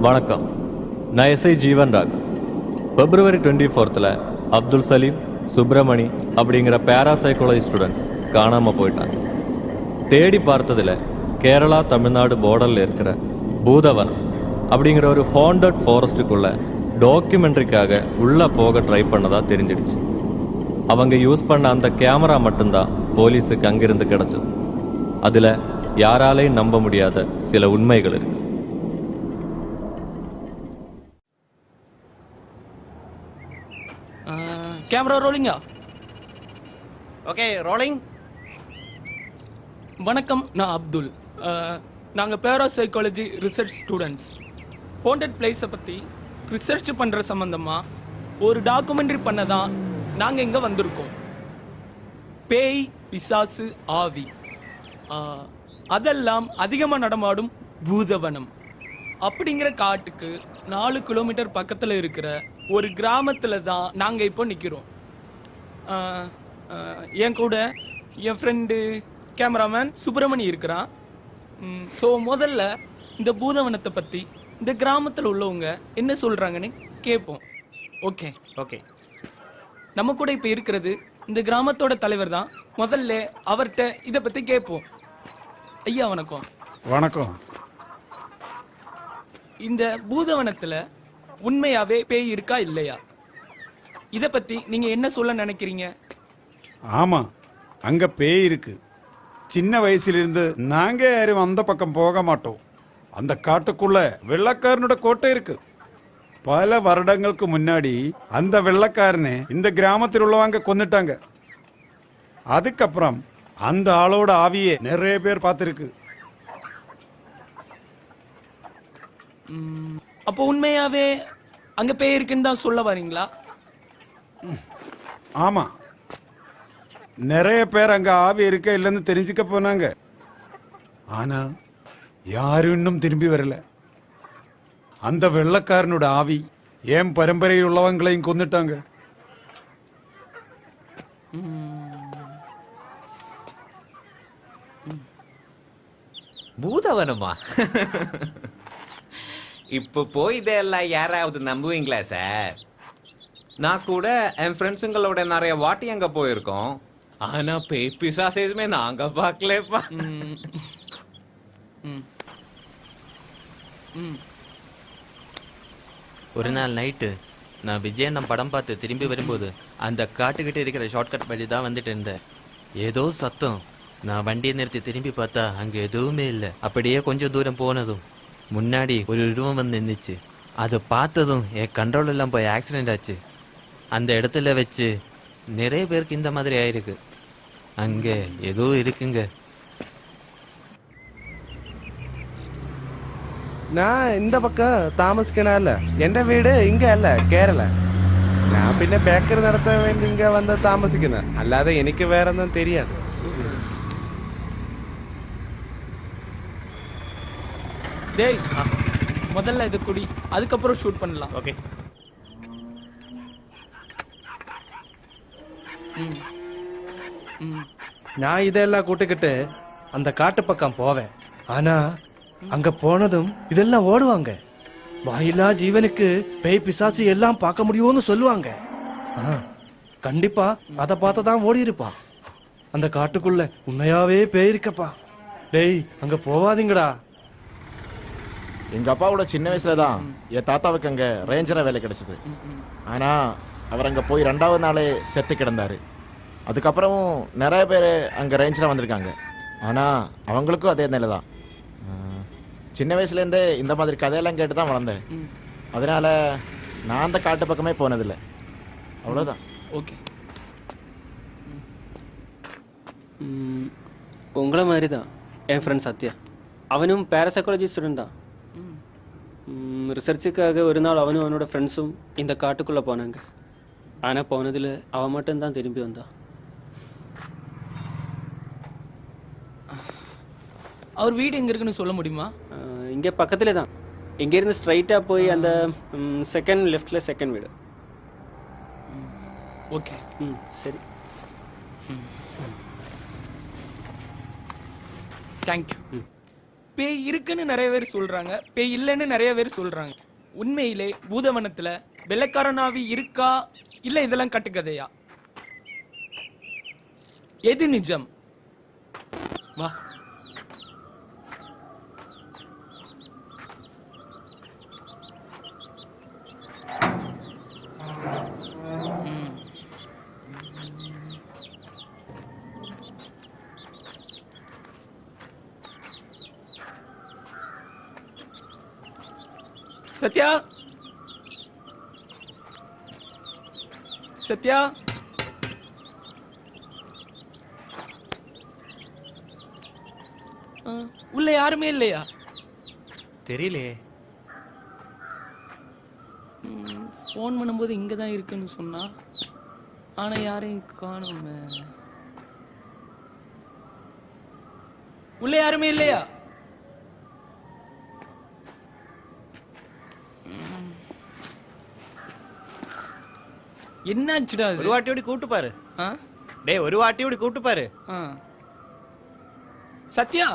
வணக்கம். நான் SI Jeevan Rock. February 24th Abdul Salim, Subramani அப்படிங்கிற பேராசைக்காலஜி ஸ்டூடெண்ட்ஸ் காணாமல் போயிட்டாங்க. தேடி பார்த்ததில் கேரளா தமிழ்நாடு பார்டரில் இருக்கிற பூதவனம் அப்படிங்கிற ஒரு ஹாண்டட் ஃபாரஸ்ட்டுக்குள்ளே டாக்குமெண்ட்ரிக்காக உள்ளே போக ட்ரை பண்ணதாக தெரிஞ்சிடுச்சு. அவங்க யூஸ் பண்ண அந்த கேமரா மட்டும்தான் போலீஸுக்கு அங்கிருந்து கிடச்சது. அதில் யாராலையும் நம்ப முடியாத சில உண்மைகள் இருக்கு. கேமரா ரோலிங்கா? Okay, rolling. வணக்கம், நான் அப்துல். நாங்கள் பேராசைக்காலஜி ரிசர்ச் ஸ்டூடெண்ட்ஸ். ஹாண்டட் பிளேஸை பற்றி ரிசர்ச் பண்ணுற சம்மந்தமாக ஒரு டாக்குமெண்ட்ரி பண்ண தான் நாங்கள் இங்கே வந்திருக்கோம். பேய், பிசாசு, ஆவி அதெல்லாம் அதிகமாக நடமாடும் பூதவனம் அப்படிங்கிற காட்டுக்கு 4 கிலோமீட்டர் பக்கத்தில் இருக்கிற ஒரு கிராமத்தில் தான் நாங்கள் இப்போ நிற்கிறோம். என் கூட என் ஃப்ரெண்டு கேமராமேன் சுப்பிரமணி இருக்கிறான். ஸோ முதல்ல இந்த பூதவனத்தை பற்றி இந்த கிராமத்தில் உள்ளவங்க என்ன சொல்கிறாங்கன்னு கேட்போம். Okay okay. நம்ம கூட இப்போ இருக்கிறது இந்த கிராமத்தோட தலைவர் தான். முதல்ல அவர்கிட்ட இதை பற்றி கேட்போம். ஐயா வணக்கம். வணக்கம். இந்த பூதவனத்துல உண்மையாவே பேய் இருக்கா இல்லையா, இத பத்தி நீங்க என்ன சொல்ல நினைக்கிறீங்க? ஆமா, அங்க பேய் இருக்கு. சின்ன வயசுலேருந்து நாங்க யாரும் அந்த பக்கம் போக மாட்டோம். அந்த காட்டுக்குள்ள வெள்ளக்காரனோட கோட்டை இருக்கு. பல வருடங்களுக்கு முன்னாடி அந்த வெள்ளக்காரனை இந்த கிராமத்தில் உள்ளவங்க கொன்னுட்டாங்க. அதுக்கப்புறம் அந்த ஆளோட ஆவியே நிறைய பேர் பார்த்துருக்கு. அப்போ உண்மையாவே அங்க பேய் இருக்குன்னு தான் சொல்ல வரீங்களா? ஆமா, நிறைய பேர் அங்க ஆவி இருக்க இல்லைன்னு தெரிஞ்சுக்க போனாங்க. ஆனா யாரும் இன்னும் திரும்பி வரல. அந்த வெள்ளக்காரனோட ஆவி ஏன் பரம்பரையில் உள்ளவங்களையும் கொன்னுட்டாங்க. பூதவனமா? இப்போ போய் இதெல்லாம் யாராவது நம்புவீங்களா சார்? நான் கூட என் ஃப்ரெண்ட்ஸுங்களோட நிறைய வாட்டி அங்க போயிருக்கோம். ஆனா பேய் பிசாசுமே நாங்க பார்க்கலப்பா. ஒரு நாள் நைட்டு நான் விஜயண்ணன் படம் பார்த்து திரும்பி வரும்போது அந்த காட்டுக்கிட்ட இருக்கிற ஷார்ட்கட் வழி தான் வந்துட்டு இருந்தேன். ஏதோ சத்தம். நான் வண்டியை நிறுத்தி திரும்பி பார்த்தா அங்க எதுவுமே இல்லை. அப்படியே கொஞ்சம் தூரம் போனதும் முன்னாடி ஒரு உருவம் வந்து நின்றுச்சு. அதை பார்த்ததும் என் கண்ட்ரோல் எல்லாம் போய் ஆக்சிடென்ட் ஆச்சு. அந்த இடத்துல வச்சு நிறைய பேருக்கு இந்த மாதிரி ஆயிருக்கு. அங்கே ஏதோ இருக்குங்க. நான் இந்த பக்கம் താമസിക്കണല്ല. എൻ്റെ വീട് ഇങ്ങ അല്ല, കേരള. ഞാൻ പിന്നെ ബേക്കറി നടത്താൻ വേണ്ടി ഇങ്ങ വന്ന് താമസിക്കുന്നത്. അല്ലാതെ എനിക്ക് വേറെ ഒന്നും தெரியாது. டேய், முதல்ல இது குடி, அதுக்கப்புறம் ஷூட் பண்ணலாம். ஓகே. நான் இதெல்லாம் கூட்டிக்கிட்டு அந்த காட்டு பக்கம் போவேன். ஆனா அங்க போனதும் இதெல்லாம் ஓடுவாங்க. வாயிலா ஜீவனுக்கு பேய் பிசாசு எல்லாம் பார்க்க முடியும்னு சொல்லுவாங்க. கண்டிப்பா அதை பார்த்து தான் ஓடி இருப்பான். அந்த காட்டுக்குள்ள உண்மையாவே பேய் இருக்கப்பா. டேய், அங்க போவாதீங்கடா. எங்கள் அப்பாவோட சின்ன வயசில் தான் என் தாத்தாவுக்கு அங்கே ரேஞ்சராக வேலை கிடைச்சிது. ஆனால் அவர் அங்கே போய் 2வது நாளே செத்து கிடந்தார். அதுக்கப்புறமும் நிறைய பேர் அங்கே ரேஞ்சராக வந்திருக்காங்க. ஆனால் அவங்களுக்கும் அதே நிலை தான். சின்ன வயசுலேருந்தே இந்த மாதிரி கதையெல்லாம் கேட்டு தான் வளர்ந்தேன். அதனால் நான் அந்த காட்டு பக்கமே போனதில்லை. அவ்வளோதான். ஓகே. உங்களை மாதிரி தான் என் ஃப்ரெண்ட் சத்யா. அவனும் பேராசைக்காலஜி ஸ்டூடெண்ட் தான். ரிசர்ச்சுக்காக ஒரு நாள் அவனும் அவனோட ஃப்ரெண்ட்ஸும் இந்த காட்டுக்குள்ளே போனாங்க. ஆனால் போனதில் அவன் மட்டும்தான் திரும்பி வந்தான். அவர் வீடு எங்கே இருக்குன்னு சொல்ல முடியுமா? இங்கே பக்கத்தில் தான். இங்கேருந்து ஸ்ட்ரைட்டாக போய் அந்த செகண்ட் லெஃப்டில் செகண்ட் வீடு. ஓகே. சரி. தேங்க்யூ. பேய் இருக்குன்னு நிறைய பேர் சொல்றாங்க, பேய் இல்லைன்னு நிறைய பேர் சொல்றாங்க. உண்மையிலே பூதவனத்துல வெள்ளைக்காரன் ஆவி இருக்கா இல்ல இதெல்லாம் கட்டுக்கதையா? எது நிஜம்? வா. சத்யா, சத்யா, உள்ள யாருமே இல்லையா? தெரியலையே. ஃபோன் பண்ணும்போது இங்க தான் இருக்குன்னு சொன்னா, ஆனா யாரையும் காணுமே. உள்ள யாருமே இல்லையா? என்னாச்சுடா அது? ஒரு வாட்டியோட கூப்பிட்டு பாரு. ஆ? டேய், ஒரு வாட்டியோட கூப்பிட்டு பாரு. ஆ. சத்யா,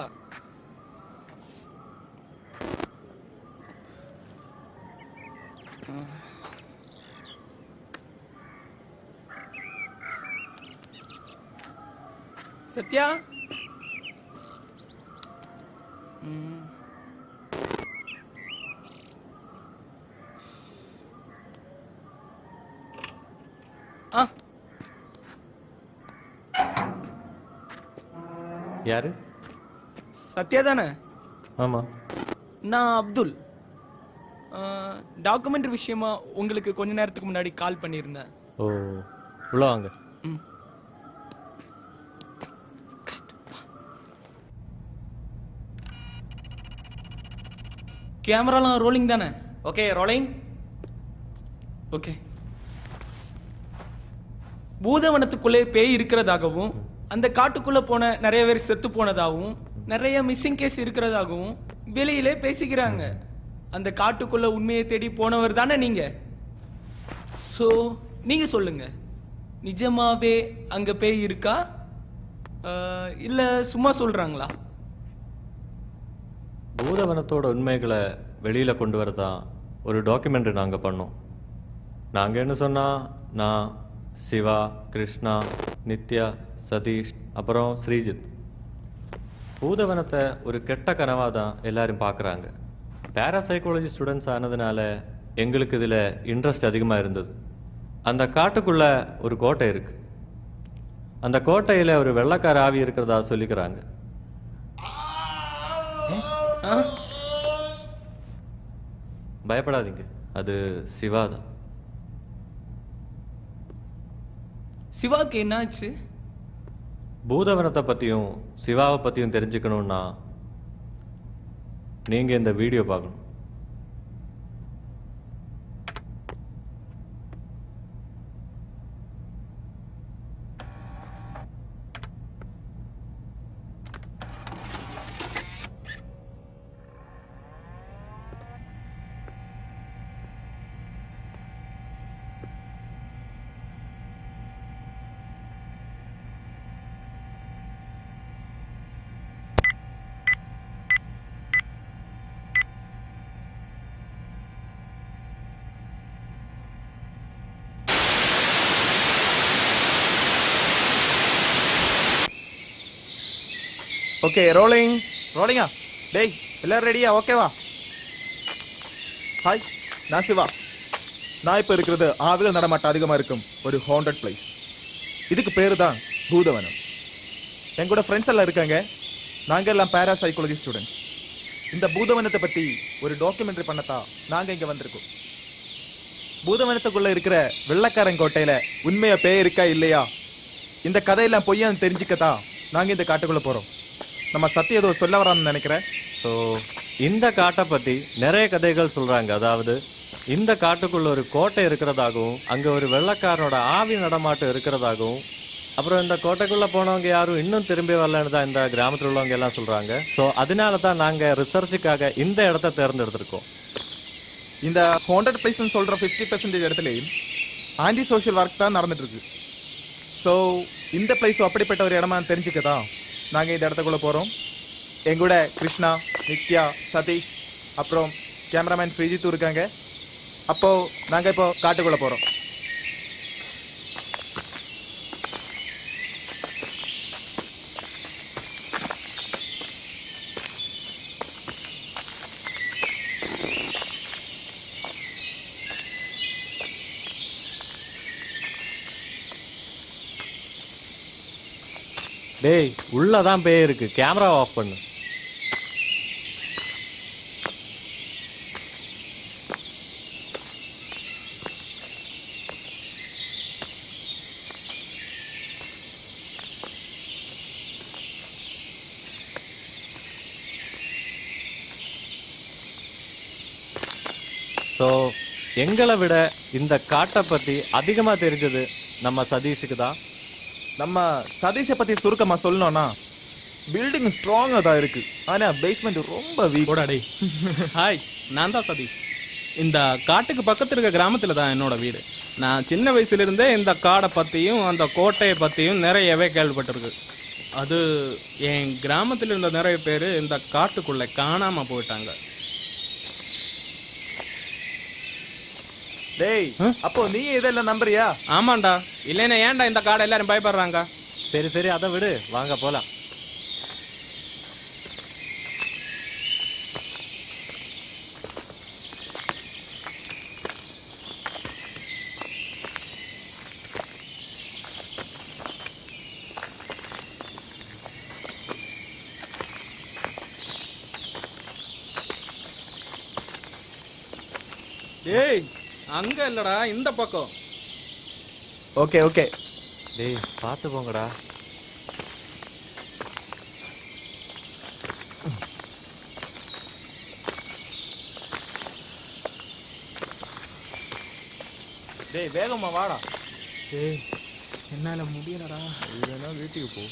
சத்யா, ஆ, யாரு? சத்யா தானே? ஆமாம். நான் அப்துல். டாக்குமெண்ட்ரி விஷயமா உங்களுக்கு கொஞ்ச நேரத்துக்கு முன்னாடி கால் பண்ணியிருந்தேன். ஓ, உள்ள வாங்க. ம். கேமராலாம் ரோலிங் தானே? Okay, rolling. ஓகே. பூதவனத்துக்குள்ளே பேய் இருக்கிறதாகவும், அந்த காட்டுக்குள்ள போன நிறைய பேர் செத்து போனதாகவும், நிறைய மிஸ்ஸிங் கேஸ் இருக்கிறதாகவும் வெளியிலே பேசிக்கிறாங்க. அந்த காட்டுக்குள்ள உண்மையை தேடி போனவர் தானே நீங்க? சோ நீங்க சொல்லுங்க, நிஜமாவே அங்க பேய் இருக்கா இல்ல சும்மா சொல்றாங்களா? பூதவனத்தோட உண்மைகளை வெளியில் கொண்டு வரதான் ஒரு டாக்குமெண்ட்ரி நாங்கள் பண்ணோம். நாங்கள் என்ன சொன்னால், நான், சிவா, கிருஷ்ணா, நித்யா, சதீஷ், அப்புறம் ஸ்ரீஜித். பூதவனத்தை ஒரு கெட்ட கனவாக தான் எல்லாரும் பார்க்குறாங்க. பேராசைக்காலஜி ஸ்டூடெண்ட்ஸ் ஆனதுனால எங்களுக்கு இதில் இன்ட்ரெஸ்ட் அதிகமாக இருந்தது. அந்த காட்டுக்குள்ளே ஒரு கோட்டை இருக்குது. அந்த கோட்டையில் ஒரு வெள்ளைக்கார ஆவி இருக்கிறதா சொல்லிக்கிறாங்க. பயப்படாதீங்க, அது சிவா தான். சிவாக்கு என்னாச்சு? பூதவனத்தை பற்றியும் சிவாவை பற்றியும் தெரிஞ்சுக்கணுன்னா நீங்கள் இந்த வீடியோ பார்க்கணும். Okay, rolling. ரோலிங்கா? டேய், எல்லாரும் ரெடியா? ஓகேவா? ஹாய், நான் சிவா. நான் இப்போ இருக்கிறது ஆவிகள் நடமாட்டம் அதிகமாக இருக்கும் ஒரு ஹாண்டட் பிளேஸ். இதுக்கு பேர் தான் பூதவனம். எங்களோட ஃப்ரெண்ட்ஸ் எல்லாம் இருக்காங்க. நாங்கள் எல்லாம் பேராசைக்காலஜி ஸ்டூடெண்ட்ஸ். இந்த பூதவனத்தை பற்றி ஒரு டாக்குமெண்ட்ரி பண்ணத்தான் நாங்கள் இங்கே வந்திருக்கோம். பூதவனத்துக்குள்ளே இருக்கிற வெள்ளைக்காரன் கோட்டையில் உண்மையாக பேய் இருக்கா இல்லையா, இந்த கதையெல்லாம் பொய்யான்னு தெரிஞ்சுக்கத்தான் நாங்கள் இந்த காட்டுக்குள்ளே போகிறோம். நம்ம சத்தியம் ஏதோ சொல்ல வரான்னு நினைக்கிறேன். ஸோ இந்த காட்டை பற்றி நிறைய கதைகள் சொல்கிறாங்க. அதாவது இந்த காட்டுக்குள்ள ஒரு கோட்டை இருக்கிறதாகவும், அங்கே ஒரு வெள்ளைக்காரனோட ஆவி நடமாட்டம் இருக்கிறதாகவும், அப்புறம் இந்த கோட்டைக்குள்ளே போனவங்க யாரும் இன்னும் திரும்பி வரலன்னு தான் இந்த கிராமத்தில் உள்ளவங்க எல்லாம் சொல்கிறாங்க. ஸோ அதனால தான் நாங்கள் ரிசர்ச்சுக்காக இந்த இடத்த தேர்ந்தெடுத்திருக்கோம். இந்த ஹாண்டட் பிளேஸ்ன்னு சொல்கிற 50% இடத்துலையும் ஆன்டி சோஷியல் ஒர்க் தான் நடந்துட்டு இருக்கு. ஸோ இந்த பிளேஸும் அப்படிப்பட்ட ஒரு இடமா தெரிஞ்சுக்கதான் நாங்கள் இந்த இடத்துக்குள்ளே போகிறோம். எங்கூட கிருஷ்ணா, நித்யா சதீஷ் அப்புறம் கேமராமேன் ஸ்ரீஜித்து இருக்காங்க. அப்போ நாங்க இப்போ காட்டுக்குள்ள போறோம். டேய் உள்ளதான் பேய் இருக்கு, கேமரா ஆஃப் பண்ணு. ஸோ எங்களை விட இந்த காட்டை பற்றி அதிகமாக தெரிஞ்சது நம்ம சதீஷுக்கு தான். நம்ம சதீஷை பத்தி சுருக்கமா சொல்லணும்னா பில்டிங் ஸ்ட்ராங்கா தான் இருக்கு, ஆனா பேஸ்மெண்ட் ரொம்ப வீக். போடாடே. ஹாய், நான் தான் சதீஷ். இந்த காட்டுக்கு பக்கத்தில் இருக்க கிராமத்தில் தான் என்னோட வீடு. நான் சின்ன வயசுலேருந்தே இந்த காடை பற்றியும் அந்த கோட்டையை பற்றியும் நிறையவே கேள்விப்பட்டிருக்கு. அது என் கிராமத்தில் இருந்த நிறைய பேர் இந்த காட்டுக்குள்ளே காணாமல் போயிட்டாங்க. டேய், அப்போ நீ இதெல்லாம் நம்புறியா? ஆமாண்டா, இல்லைன்னா ஏன்டா இந்த காடை எல்லாரும் பயப்படுறாங்க? சரி சரி, அதை விடு, வாங்க போகலாம். ஏய், அங்க இல்லடா, இந்த பக்கம். Okay okay. டேய் பார்த்து போங்கடா. டேய் வேகமா வாடா. ஏய், என்னால முடியலடா. இல்லைன்னா வீட்டுக்கு போ.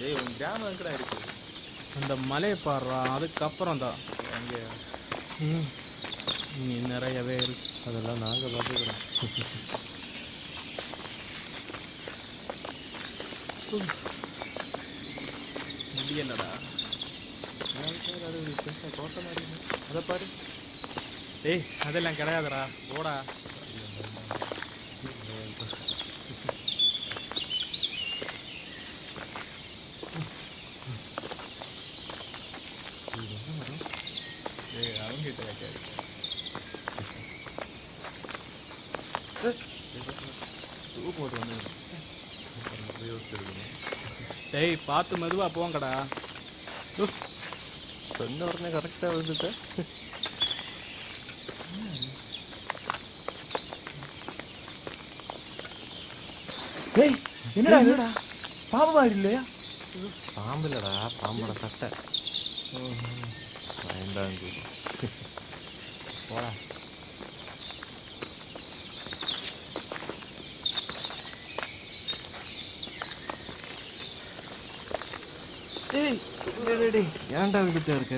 டேய் உன் கிராமம் எங்கடா இருக்கு? அந்த மலையை பாடுறா, அதுக்கப்புறம் தான் அங்கே நீ நிறையவே இருக்கு. அதெல்லாம் நாங்கள் பார்த்துக்கிறோம். முடியலடா. அதை பாரு. ஏய், அதெல்லாம் கிடையாதுடா, போடா. டேய் பார்த்து மெதுவா போங்கடா. சொன்ன உடனே கரெக்டாக வந்துட்ட. டேய் என்னடா என்னடா பாம்பு மாதிரி இல்லையா? பாம்பு இல்லடா, பாம்போட சட்டை. பயந்தாங்க. போடா. டேய் ஏன்டா விட்டுட்டே இருக்க?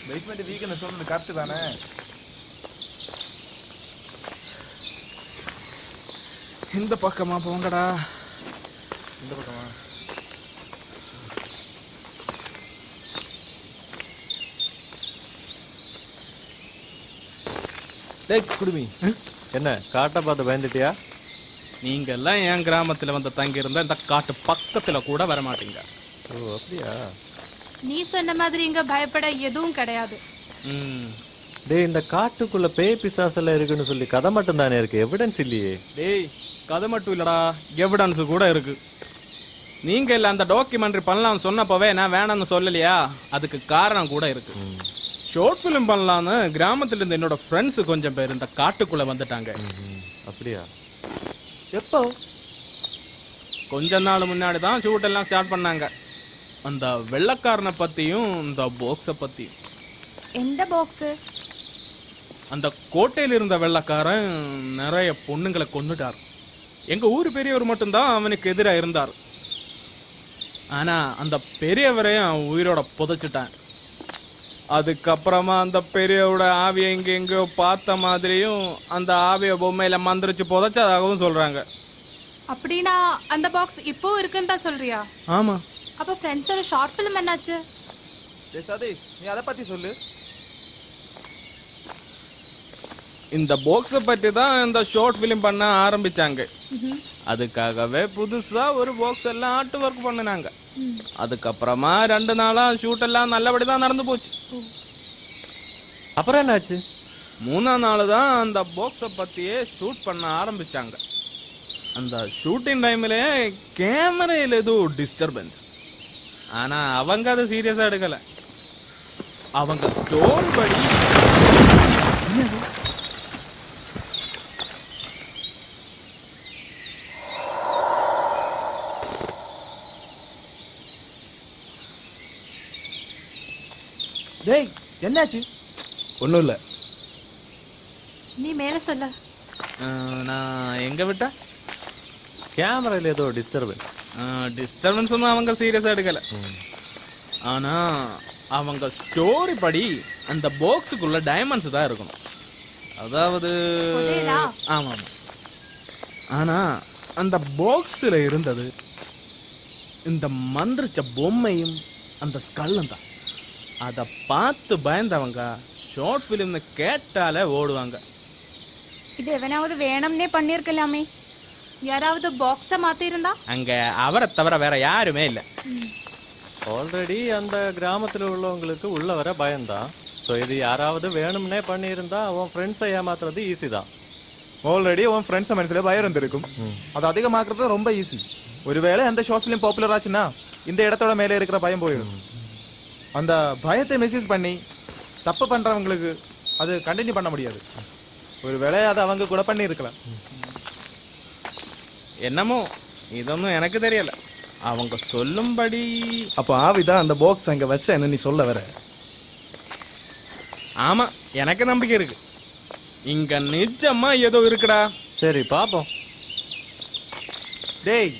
பேஸ்மெண்ட் வீக்னு சொன்னது கரெக்ட் தானே? இந்த பக்கமா போங்கடா. இந்த பக்கமா? டேய் குடுமி, என்ன காட்டை பார்த்து பயந்துட்டியா? நீங்க எல்லாம் என் கிராமத்துல வந்து தங்கி இருந்தா இந்த காட்டு பக்கத்துல கூட வர மாட்டீங்க. ஓ அப்படியா? நீ சொன்ன மாதிரி இங்க பயப்பட எதுவும் கிடையாது. டேய் இந்த காட்டுக்குள்ள பேய் பிசாசெல்லாம் இருக்குன்னு சொல்லி கதை மட்டும் தானே இருக்கு, எவிடன்ஸ் இல்லையே. டேய் கதை மட்டும் இல்லடா, எவிடன்ஸ் கூட இருக்கு. நீங்க இல்ல அந்த டாக்குமெண்ட்ரி பண்ணலாம்னு சொன்னப்பவே நான் வேணாம்னு சொல்லலையா? அதுக்கு காரணம் கூட இருக்கு. ஷார்ட் ஃபிலிம் பண்ணலான்னு கிராமத்துல இருந்து என்னோட ஃப்ரெண்ட்ஸ் கொஞ்சம் பேர் இந்த காட்டுக்குள்ள வந்துட்டாங்க. அப்படியா? எப்போ? கொஞ்ச நாள் முன்னாடி தான் ஷூட் எல்லாம் ஸ்டார்ட் பண்ணாங்க. அந்த வெள்ளக்காரனை பத்தியும் இந்த பாக்ஸை பத்தியும். எந்த பாக்ஸ்? அந்த கோட்டையில் இருந்த வெள்ளக்காரன் நிறைய பொண்ணுங்களை கொன்னுட்டார். எங்க ஊர் பெரியவர் மட்டும்தான் அவனுக்கு எதிராக இருந்தார். ஆனா அந்த பெரியவரையும் உயிரோட புதைச்சிட்டான். அதுக்கப்புறமா அந்த பெரியவோட ஆவியை இங்க எங்கேயோ பார்த்த மாதிரியும் அந்த ஆவிய பொம்மையில மந்திரிச்சு புதைச்சதாகவும் சொல்றாங்க. அப்படின்னா அந்த பாக்ஸ் இப்போ இருக்குன்னு தான் சொல்றியா? ஆமா. அப்ப ஃப்ரெண்ட்ஸோட ஷார்ட் ஃபிலிம் என்னாச்சு? டேய் சதீஷ் நீ அதை பத்தி சொல்லு. இந்த பாக்ஸை பற்றி தான் இந்த ஷார்ட் ஃபிலிம் பண்ண ஆரம்பிச்சாங்க. அதுக்காகவே புதுசா ஒரு பாக்ஸ் எல்லாம் ஆர்ட் ஒர்க் பண்ணினாங்க. அதுக்கப்புறமா 2 நாளா ஷூட் எல்லாம் நல்லபடி தான் நடந்து போச்சு. அப்புறம் என்னாச்சு? 3ஆம் நாள் தான் அந்த பாக்ஸை பற்றியே ஷூட் பண்ண ஆரம்பிச்சாங்க. அந்த ஷூட்டிங் டைம்ல கேமரையில் ஏதோ டிஸ்டர்பன்ஸ். ஆனா அவங்க அதை சீரியஸா எடுக்கல. அவங்க ஸ்டோரி படி டேய் என்னாச்சு? ஒன்றும் இல்லை. நீ மேல சொல்ல. நான் எங்க விட்டா கேமரால ஏதோ டிஸ்டர்பன்ஸ். டிஸ்டர்பன்ஸ் ஒன்றும் அவங்க சீரியஸாக எடுக்கல. ஆனா அவங்க ஸ்டோரி படி அந்த பாக்ஸுக்குள்ள டைமண்ட்ஸ் தான் இருக்கணும். அதாவது புதையலா? ஆமாம். ஆனா அந்த பாக்ஸில் இருந்தது இந்த மந்திரிச்ச பொம்மையும் அந்த ஸ்கல்லும் தான். அதை பார்த்து பயந்தவங்க ஷார்ட் ஃபிலிம்னு கேட்டாலே ஓடுவாங்க. இது எவனாவது வேணும்னே பண்ணிருக்கலாமே. யாராவது பாக்ஸ மாத்தி இருந்தா? அங்க அவரை தவிர வேற யாருமே இல்லை. ஆல்ரெடி அந்த கிராமத்தில் உள்ளவங்களுக்கு உள்ள வர பயம்தான். ஸோ இது யாராவது வேணும்னே பண்ணியிருந்தா அவன் ஃப்ரெண்ட்ஸை ஏமாத்துறது ஈஸி தான். ஆல்ரெடி உன் ஃப்ரெண்ட்ஸ் மனசுல பயம் இருந்திருக்கும். அது அதிகமாக்குறது ரொம்ப ஈஸி. ஒருவேளை அந்த ஷார்ட் ஃபிலிம் பாப்புலர் ஆச்சுன்னா இந்த இடத்தோட மேலே இருக்கிற பயம் போயிடும். அந்த பயத்தை மிஸ்யூஸ் பண்ணி தப்பு பண்றவங்களுக்கு அது கண்டினியூ பண்ண முடியாது. ஒருவேளை அதை அவங்க கூட பண்ணி இருக்கலாம். என்னமோ இதொன்னும் எனக்கு தெரியல. அவங்க சொல்லும்படி அப்ப ஆவிதான் அந்த பாக்ஸ் அங்க வச்ச என்ன நீ சொல்ல வர? ஆமா, எனக்கு நம்பிக்கை இருக்கு. இங்க நிஜமா ஏதோ இருக்குடா. சரி பார்ப்போம். டேய்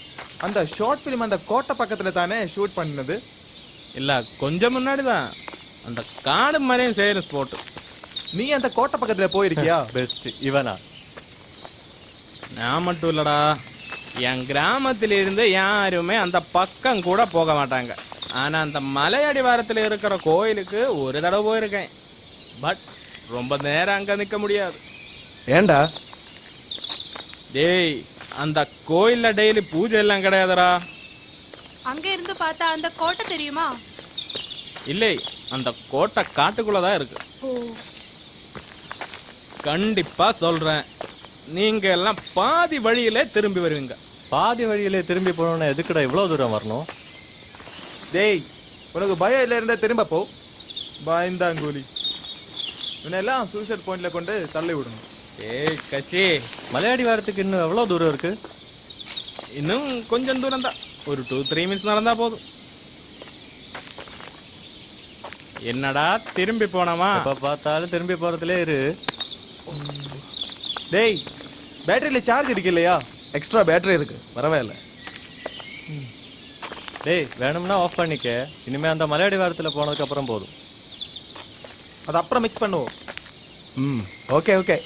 அந்த ஷார்ட் ஃபிலிம் அந்த கோட்டை பக்கத்துல தானே ஷூட் பண்ணது? இல்ல, கொஞ்சம் முன்னாடி தான். அந்த காடு மாதிரியும் சேரும் ஸ்போர்ட். நீ அந்த கோட்டை பக்கத்துல போயிருக்கியா? பெஸ்ட் இவனா? நான் மட்டும் இல்லடா, என் கிராமத்திலிருந்து யாருமே அந்த பக்கம் கூட போக மாட்டாங்க. ஆனா அந்த மலையடிவாரத்தில் இருக்கிற கோயிலுக்கு ஒரு தடவை போயிருக்கேன். பட் ரொம்ப நேரம் அங்க நிக்க முடியாது. ஏண்டா? டேய், அந்த கோயில்ல டெய்லி பூஜை எல்லாம் கிடையாதுடா. அங்க இருந்து பார்த்தா அந்த கோட்டை தெரியுமா? இல்லை, அந்த கோட்டை காட்டுக்குள்ளதான் இருக்கு. ஓ, கண்டிப்பா சொல்றேன், நீங்க எல்லாம் பாதி வழியிலே திரும்பி வருவீங்க. பாதி வழியிலே திரும்பி போனோன்னா எதுக்குடா இவ்வளோ தூரம் வரணும்? டேய் உனக்கு பயம் இல்லை இருந்தா திரும்ப போ. பயந்தாங்கூலி. இவனெல்லாம் சூசைட் பாயிண்ட்ல கொண்டு தள்ளி விடணும். ஏய் கச்சி, மலையாடி வாரத்துக்கு இன்னும் எவ்வளோ தூரம் இருக்கு? இன்னும் கொஞ்சம் தூரம் தான். ஒரு 2-3 மினிட்ஸ் நடந்தா போதும். என்னடா திரும்பி போனோமா? எப்போ பார்த்தாலும் திரும்பி போகிறதுலே இரு. டேய் பேட்டரியில சார்ஜ் இருக்கு இல்லையா? எக்ஸ்ட்ரா பேட்டரி இருக்கு, பரவாயில்ல. டேய் வேணும்னா ஆஃப் பண்ணிக்க. இனிமே அந்த மலையாடி வாரத்தில் போனதுக்கு அப்புறம் போதும். அது அப்புறம் மிக்ஸ் பண்ணுவோம். Okay okay.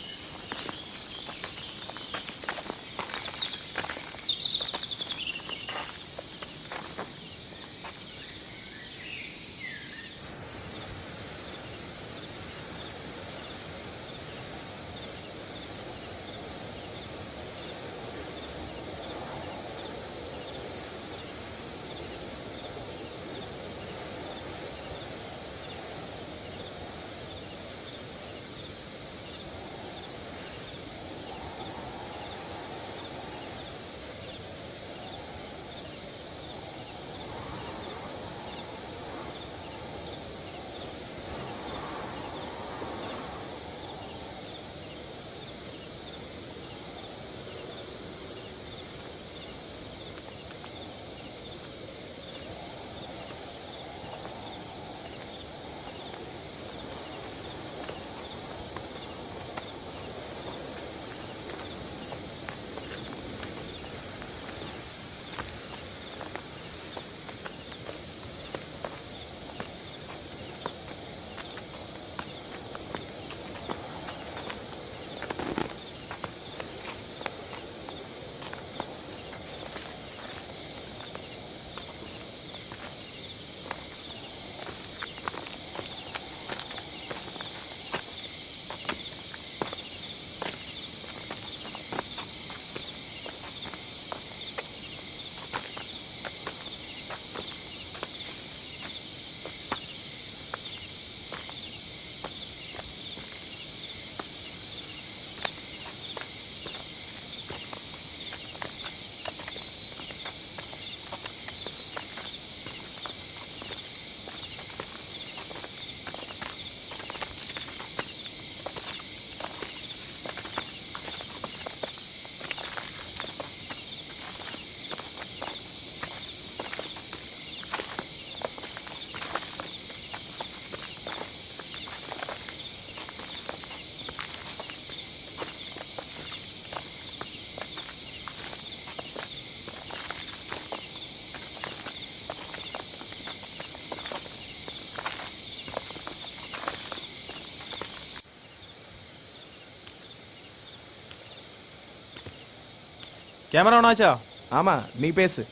கேமரா ஆச்சா? ஆமா, நீ பேசு.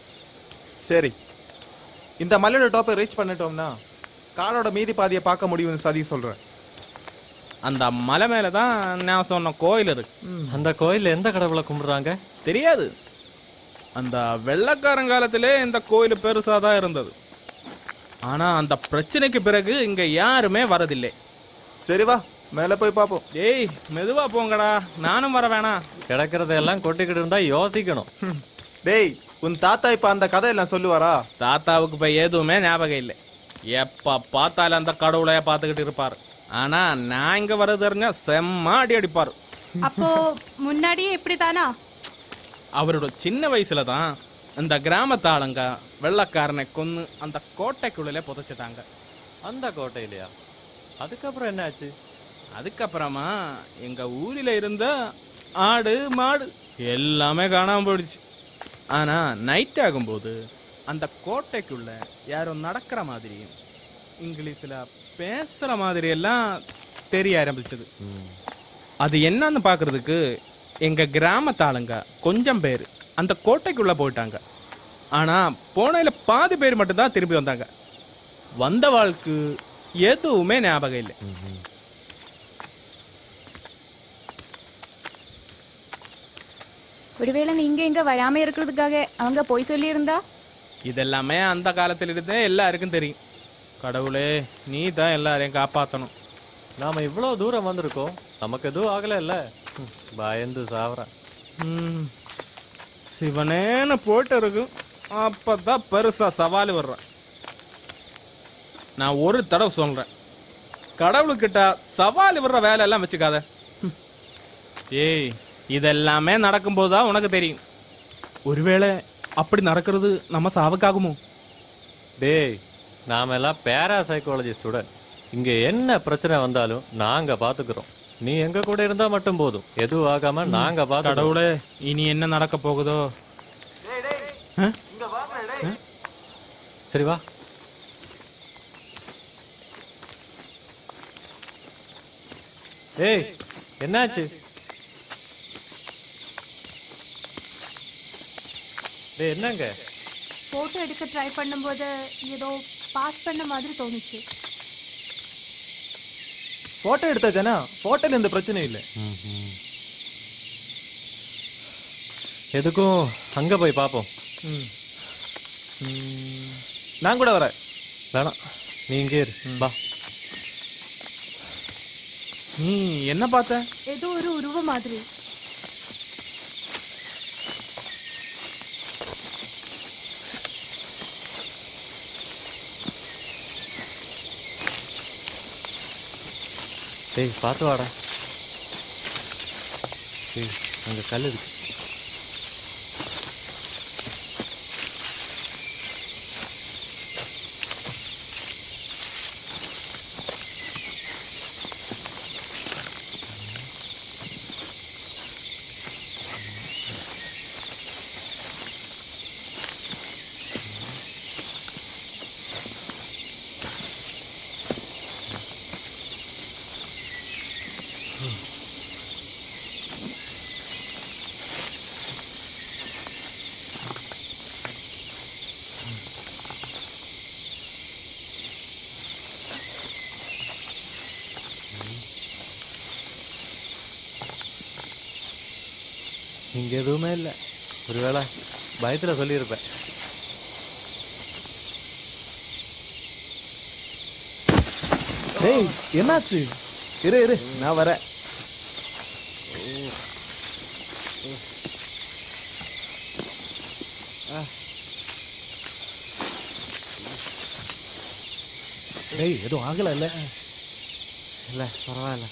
சரி, இந்த மலையோட டாப்பை ரீச் பண்ணிட்டோம்னா காடோட மீதி பாதியை பார்க்க முடியும்னு சதி சொல்றேன். அந்த மலை மேலே தான் நான் சொன்ன கோயில் இருக்கு. அந்த கோயில்ல எந்த கடவுளை கும்பிடுறாங்க? தெரியாது. அந்த வெள்ளக்காரங்காலத்திலே இந்த கோயில் பெருசாக தான் இருந்தது. ஆனால் அந்த பிரச்சனைக்கு பிறகு இங்கே யாருமே வரதில்லை. சரி வா, மேலே போய் பார்ப்போம். ஏய், மெதுவா போங்கடா, நானும் வர வேணாம். கிடக்கிறதெல்லாம் கொட்டிக்கிட்டு இருந்தா யோசிக்கணும். டேய், உன் தாத்தா இப்ப அந்த கதையெல்லாம் சொல்லுவாரா? தாத்தாவுக்கு இப்போ எதுவுமே ஞாபகம் இல்லை. எப்போ பார்த்தாலும் அந்த கடவுளைய பார்த்துக்கிட்டு இருப்பார். ஆனால் நான் இங்கே வர தெரிஞ்சா செம்ம அடி அடிப்பார். அப்போ முன்னாடியே இப்படிதானா? அவரோட சின்ன வயசுல தான் இந்த கிராமத்து ஆளுங்க வெள்ளக்காரனை கொன்று அந்த கோட்டைக்குள்ளே புதைச்சிட்டாங்க. அந்த கோட்டையிலையா? அதுக்கப்புறம் என்ன ஆச்சு? அதுக்கப்புறமா எங்க ஊரில் இருந்த ஆடு மாடு எல்லாமே காணாம போயிடுச்சு. ஆனா நைட் ஆகும்போது அந்த கோட்டைக்குள்ள யாரோ நடக்கிற மாதிரியும் இங்கிலீஷ்ல பேசுற மாதிரி எல்லாம் தெரிய ஆரம்பிச்சது. அது என்னன்னு பாக்குறதுக்கு எங்க கிராமத்தாளுங்க கொஞ்சம் பேர் அந்த கோட்டைக்குள்ள போயிட்டாங்க. ஆனா போனையில பாதி பேர் மட்டும்தான் திரும்பி வந்தாங்க. வந்த வாழ்க்கு எதுவுமே ஞாபகம் இல்லை. ஒருவேளை நீங்க இங்க வராம இருக்கிறதுக்காக அவங்க போய் சொல்லி இருந்தா? இதெல்லாமே அந்த காலத்திலிருந்தே எல்லாருக்கும் தெரியும். கடவுளே, நீ தான் எல்லாரையும் காப்பாற்றணும். நாம இவ்வளோ தூரம் வந்திருக்கோம், நமக்கு எதுவும் ஆகல இல்ல? பயந்து சாவறேன். சிவனேன்னு போயிட்டு இருக்கும், அப்பதான் பெருசா சவால் வர்றேன். நான் ஒரு தடவை சொல்றேன், கடவுளுக்கிட்ட சவால் வர்ற வேலை எல்லாம் வச்சுக்காத. ஏய், இதெல்லாமே நடக்கும்போது தான் உனக்கு தெரியும். ஒருவேளை அப்படி நடக்கிறது நம்ம சாவுக்காகுமோ? டேய், நாம எல்லாம் பேராசைக்காலஜி ஸ்டூடெண்ட்ஸ். இங்க என்ன பிரச்சனை வந்தாலும் நாங்க பாத்துக்கிறோம். நீ எங்க கூட இருந்தா மட்டும் போதும், எதுவும் ஆகாம நாங்க பாத்து. கடவுளே, இனி என்ன நடக்க போகுதோ? சரி வா. ஏய், என்னாச்சு? டேய், என்னங்க? போட்டோ எடுக்க ட்ரை பண்ணும்போது ஏதோ பாஸ் பண்ண மாதிரி தோணுச்சு. போட்டோ எடுத்தாச்சானா? போட்டோல எந்த பிரச்சனையும் இல்லை. எதுக்கும் அங்க போய் பாப்போம். நான் கூட வரேன். வேணாம், நீ இங்கே இரு. வா. நீ என்ன பார்த்த? ஏதோ ஒரு உருவம் மாதிரி. டேய், பார்த்து வாடா. டேய், அங்க கல் இருக்கு. இங்க எதுவுமே இல்லை. ஒருவேளை பயத்துல சொல்லியிருப்பேன். டேய், என்னாச்சு? இரு இரு, நான் வரேன். டேய், எதுவும் ஆகல இல்ல? இல்ல, பரவாயில்ல.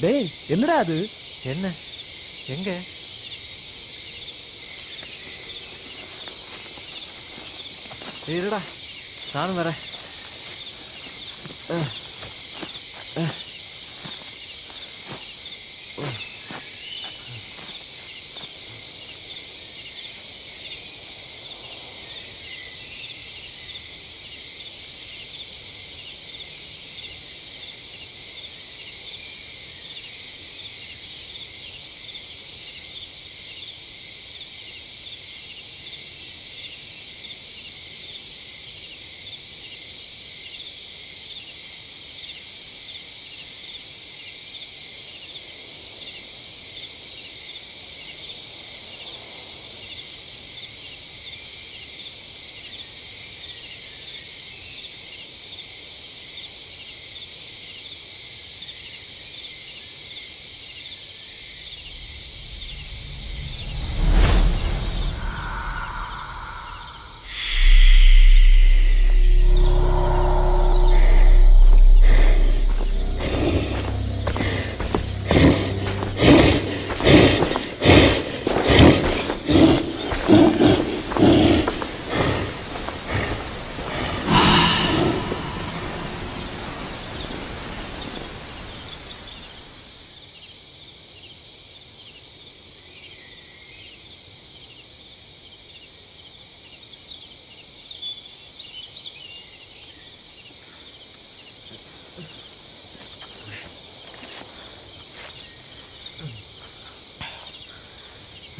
டேய், என்னடா அது? என்ன? எங்க? இருடா, நானும் வரேன்.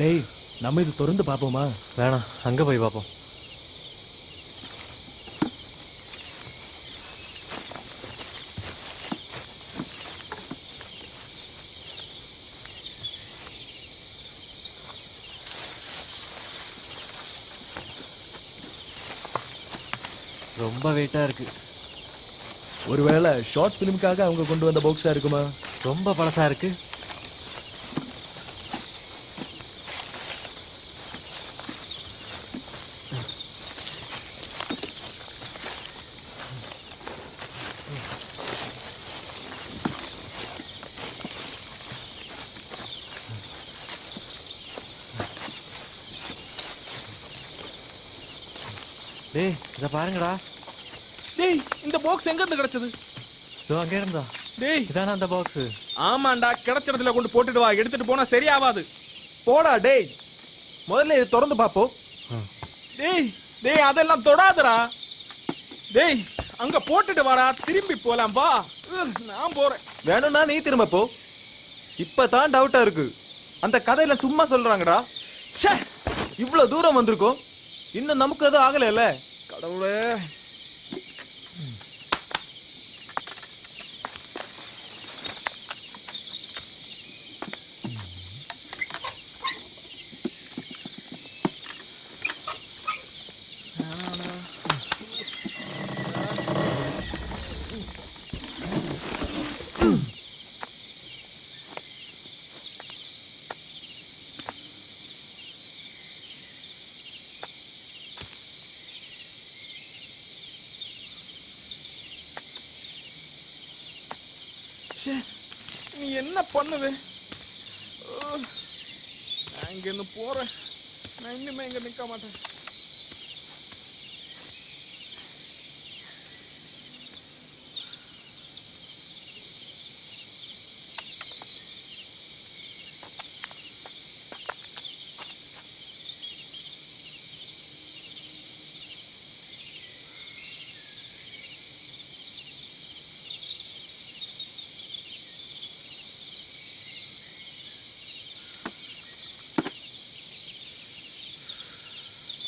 டேய் நம்ம இது திறந்து பாப்போமா? வேணாம், அங்கே போய் பார்ப்போம். ரொம்ப வெயிட்டாக இருக்கு. ஒருவேளை ஷார்ட் ஃபிலிமுக்காக அவங்க கொண்டு வந்த பாக்ஸா இருக்குமா? ரொம்ப பழசாக இருக்கு. டேய் இதை பாருங்கடா. டேய் இந்த பாக்ஸ் எங்க இருந்து கிடைச்சது? இதோ அங்கே இருந்தா. டேய் இதானே அந்த பாக்ஸு? ஆமாண்டா, கிடைச்ச இடத்துல கொண்டு போட்டுட்டு வா. எடுத்துட்டு போனா சரியாவாது. போடா டேய், முதல்ல இது திறந்து பாப்போம். டேய் டேய் அதெல்லாம் தொடாதடா. டேய் அங்க போட்டுட்டு வாடா, திரும்பி போலாம் வா. நான் போறேன். வேணும்னா நீ திரும்ப போ. இப்பதான் டவுட்டா இருக்கு. அந்த கதையில சும்மா சொல்றாங்கடா. ச்சே, இவ்வளவு தூரம் வந்திருக்கோம், இன்னும் நமக்கு எதுவும் ஆகல. கடவுளே. நீ என்ன பண்ணுது? நான் இங்க இருந்து போறேன். நான் இன்னுமே இங்க நிக்க மாட்டேன்.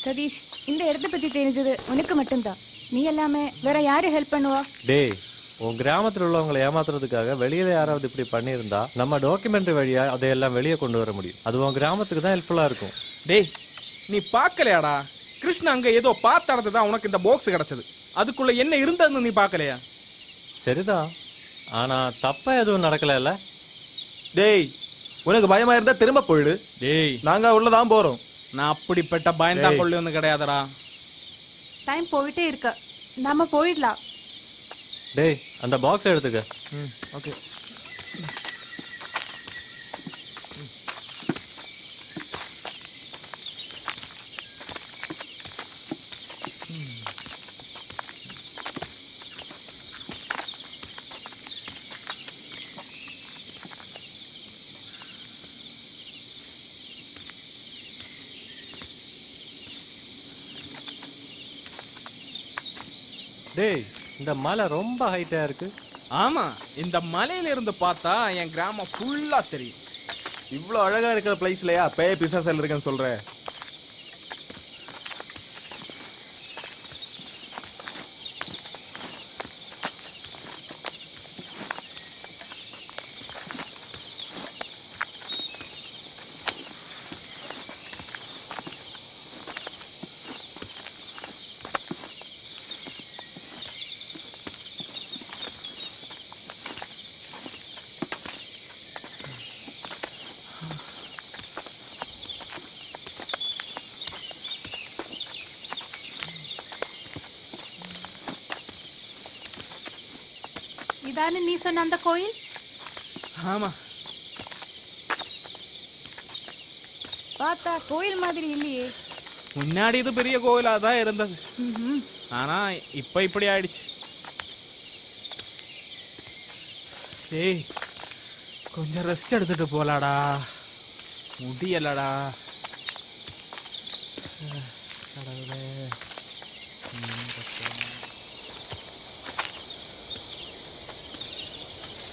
சதீஷ், இந்த இடத்த பத்தி தெரிஞ்சது உனக்கு மட்டும்தான். நீ எல்லாமே வேற யாரு ஹெல்ப் பண்ணுவா? டேய், உன் கிராமத்தில் உள்ளவங்களை ஏமாத்துறதுக்காக வெளியில யாராவது இப்படி பண்ணியிருந்தா நம்ம டாக்குமெண்ட்ரி வழியா அதையெல்லாம் வெளியே கொண்டு வர முடியும். அது உன் கிராமத்துக்கு தான் ஹெல்ப்ஃபுல்லா இருக்கும். டேய் நீ பார்க்கலையாடா? கிருஷ்ணா அங்க ஏதோ பார்த்தாரது தான் உனக்கு இந்த பாக்ஸ் கிடைச்சது. அதுக்குள்ள என்ன இருந்ததுன்னு நீ பார்க்கலையா? சரிதான், ஆனா தப்பா எதுவும் நடக்கல. டேய், உனக்கு பயமா இருந்தா திரும்ப போயிடு. டேய் நாங்க உள்ளதான் போறோம். நான் அப்படிப்பட்ட பயந்தா கொள்ளி ஒண்ணு கிடையாதுடா. டைம் போயிட்டே இருக்க, நாம போயிடலாம். டேய் அந்த பாக்ஸ் எடுத்துக்க. ஓகே. டேய் இந்த மலை ரொம்ப ஹைட்டா இருக்கு. ஆமா, இந்த மலையில இருந்து பார்த்தா என் கிராமம் ஃபுல்லா தெரியும். இவ்வளவு அழகா இருக்கிற பிளேஸ்லயா பேய பிசாசல் இருக்குன்னு சொல்ற? இதானே நீ சொன்ன அந்த கோயில்? ஆமா, பார்த்தா கோயில் மாதிரி இல்லையே. முன்னாடி இது பெரிய கோயிலா தான் இருந்தது. ம்ஹும். ஆனா இப்ப இப்படி ஆயிடுச்சு. டேய் கொஞ்சம் ரெஸ்ட் எடுத்துட்டு போலாடா, முடியலடா. கடவுளே.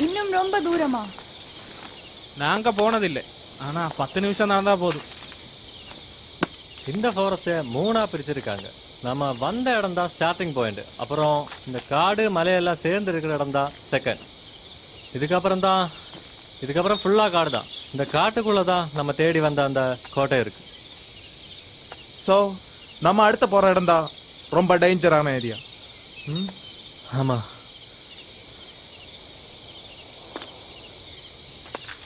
இன்னும் ரொம்ப தூரமா? நாங்க போனதில்லை, ஆனா 10 நிமிஷம் நடந்தா போதும். இந்த ஃபாரஸ்ட்டை 3ஆ பிரிச்சிருக்காங்க. நம்ம வந்த இடம் தான் ஸ்டார்டிங் பாயிண்ட். அப்புறம் இந்த காடு மலையெல்லாம் சேர்ந்து இருக்கிற இடம் தான் செகண்ட். இதுக்கப்புறம் ஃபுல்லாக காடு தான். இந்த காட்டுக்குள்ளே தான் நம்ம தேடி வந்த அந்த கோட்டை இருக்கு. ஸோ நம்ம அடுத்த போற இடம் தான் ரொம்ப டேஞ்சரான ஏரியா. ஆமாம்.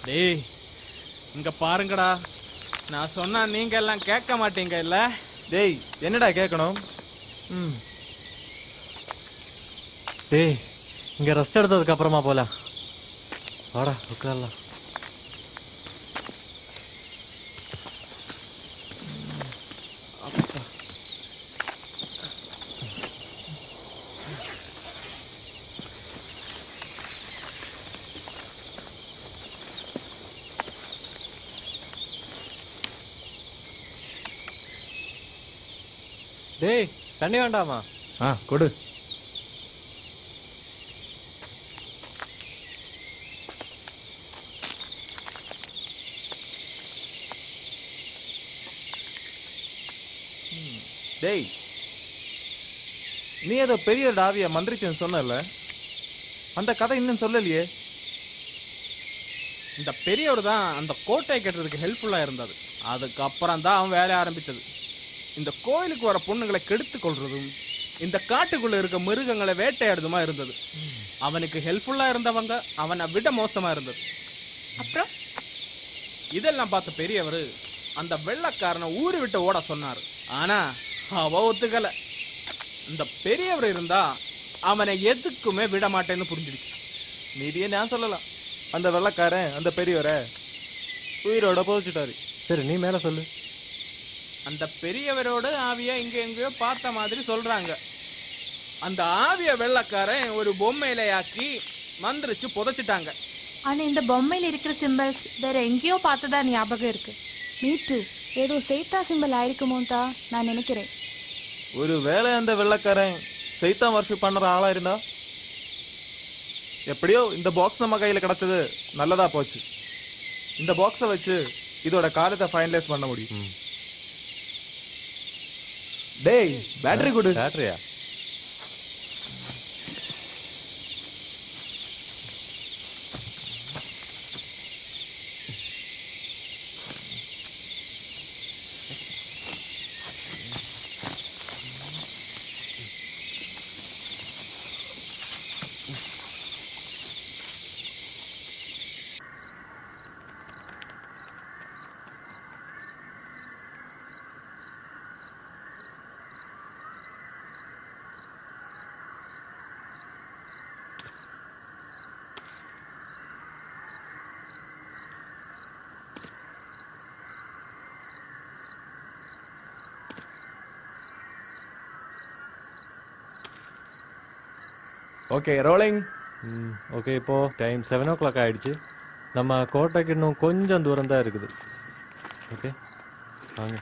டேய் இங்க பாருங்கடா, நான் சொன்னா நீங்க எல்லாம் கேட்க மாட்டீங்க இல்ல? டேய் என்னடா கேட்கணும்? டேய் இங்கே ரெஸ்ட் எடுத்ததுக்கு அப்புறமா போகலாம். வாடா உட்காரலாம். டேய் தண்ணி வேண்டாமா? கொடு. டேய் நீ ஏதோ பெரிய டாவிய மந்திரிச்சேன்னு சொன்னல, அந்த கதை இன்னும் சொல்லலையே. இந்த பெரியவர் தான் அந்த கோட்டை கட்டுறதுக்கு ஹெல்ப்ஃபுல்லா இருந்தது. அதுக்கப்புறம் தான் அவன் வேலைய ஆரம்பிச்சது. இந்த கோயிலுக்கு வர பொண்ணுங்களை கெடுத்து கொள்றதும் இந்த காட்டுக்குள்ள இருக்க மிருகங்களை வேட்டையாடுதுமா இருந்தது. அவனுக்கு ஹெல்ப்ஃபுல்லா இருந்தவங்க அவனை விட மோசமா இருந்தது. அப்புறம் இதெல்லாம் பார்த்த பெரியவர் அந்த வெள்ளைக்காரனை ஊரு விட்டு ஓட சொன்னாரு. ஆனா அவ ஒத்துக்கல. இந்த பெரியவர் இருந்தா அவனை எதுக்குமே விட மாட்டேன்னு புரிஞ்சிடுச்சு. மீதியே நான் சொல்லலாம். அந்த வெள்ளக்காரன் அந்த பெரியவரை உயிரோட போதிச்சுட்டாரு. சரி நீ மேலே சொல்லு. அந்த பெரியவரோட ஆவிய இங்க எங்கேயோ பார்த்த மாதிரி சொல்றாங்க. அந்த ஆவிய வெள்ளக்காரன் ஒரு பொம்மையில ஆக்கி மந்திரிச்சு புதைச்சிட்டாங்க. ஆனா இந்த பொம்மையில இருக்கிற சிம்பிள்ஸ் வேற எங்கேயோ பார்த்ததா ஞாபகம் இருக்கு. மீட்டு ஏதோ சைத்தா சிம்பிள் ஆயிருக்குமோ தான் நான் நினைக்கிறேன். ஒரு வேளை அந்த வெள்ளக்காரன் சைத்தான் வர்ஷிப் பண்ணுற ஆளா இருந்தா? எப்படியோ இந்த பாக்ஸ் நம்ம கையில கிடைச்சது நல்லதா போச்சு. இந்த பாக்ஸை வச்சு இதோட காலத்தை ஃபைனலைஸ் பண்ண முடியும். டேய் பேட்டரி கொடு. பேட்டரியா? Okay rolling. ஓகே இப்போது டைம் 7 o'clock ஆயிடுச்சு. நம்ம கோட்டைக்கு இன்னும் கொஞ்சம் தூரம் தான் இருக்குது. ஓகே வாங்க.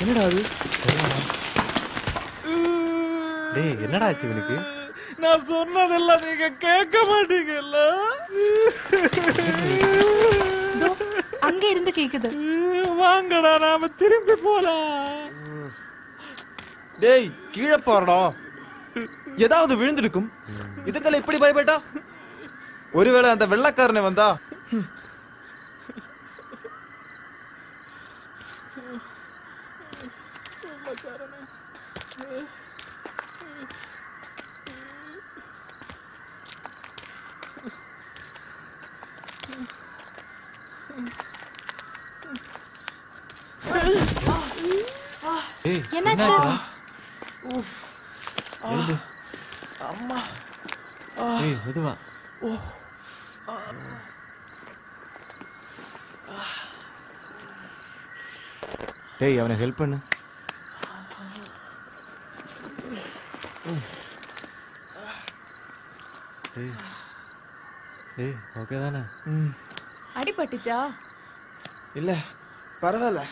என்னடா அது? டேய் என்னடா ஆச்சு இவனுக்கு? நான் சொன்னதெல்லாம் நீங்க கேட்க மாட்டீங்கல்ல. அங்க இருந்து கேக்குது. வாங்கடா நாம திரும்பி போலாம். டேய் கீழே போறடா, ஏதாவது விழுந்திருக்கும். இதுக்கெல்லாம் இப்படி பயப்பட்டா? ஒருவேளை அந்த வெள்ளக்காரனை வந்தா? என்னாச்சு? அம்மா. ஏய் மெதுவா. டேய் அவனை ஹெல்ப் பண்ணு. ஏய் ஓகே தானே? அடிபட்டுச்சா? இல்ல பரவாயில்ல.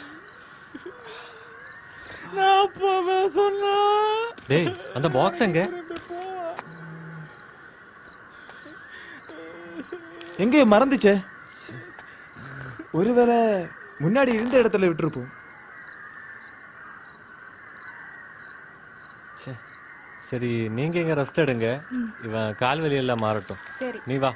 டேய் அந்த பாக்ஸ் எங்க? எங்கேயோ மறந்துச்சே. ஒருவேளை முன்னாடி இருந்த இடத்துல விட்டுருப்போம். சரி நீங்க இங்க ரெஸ்ட் எடுங்க, இவன் கால் வலி எல்லாம் மாறட்டும். சரி. நீ வா.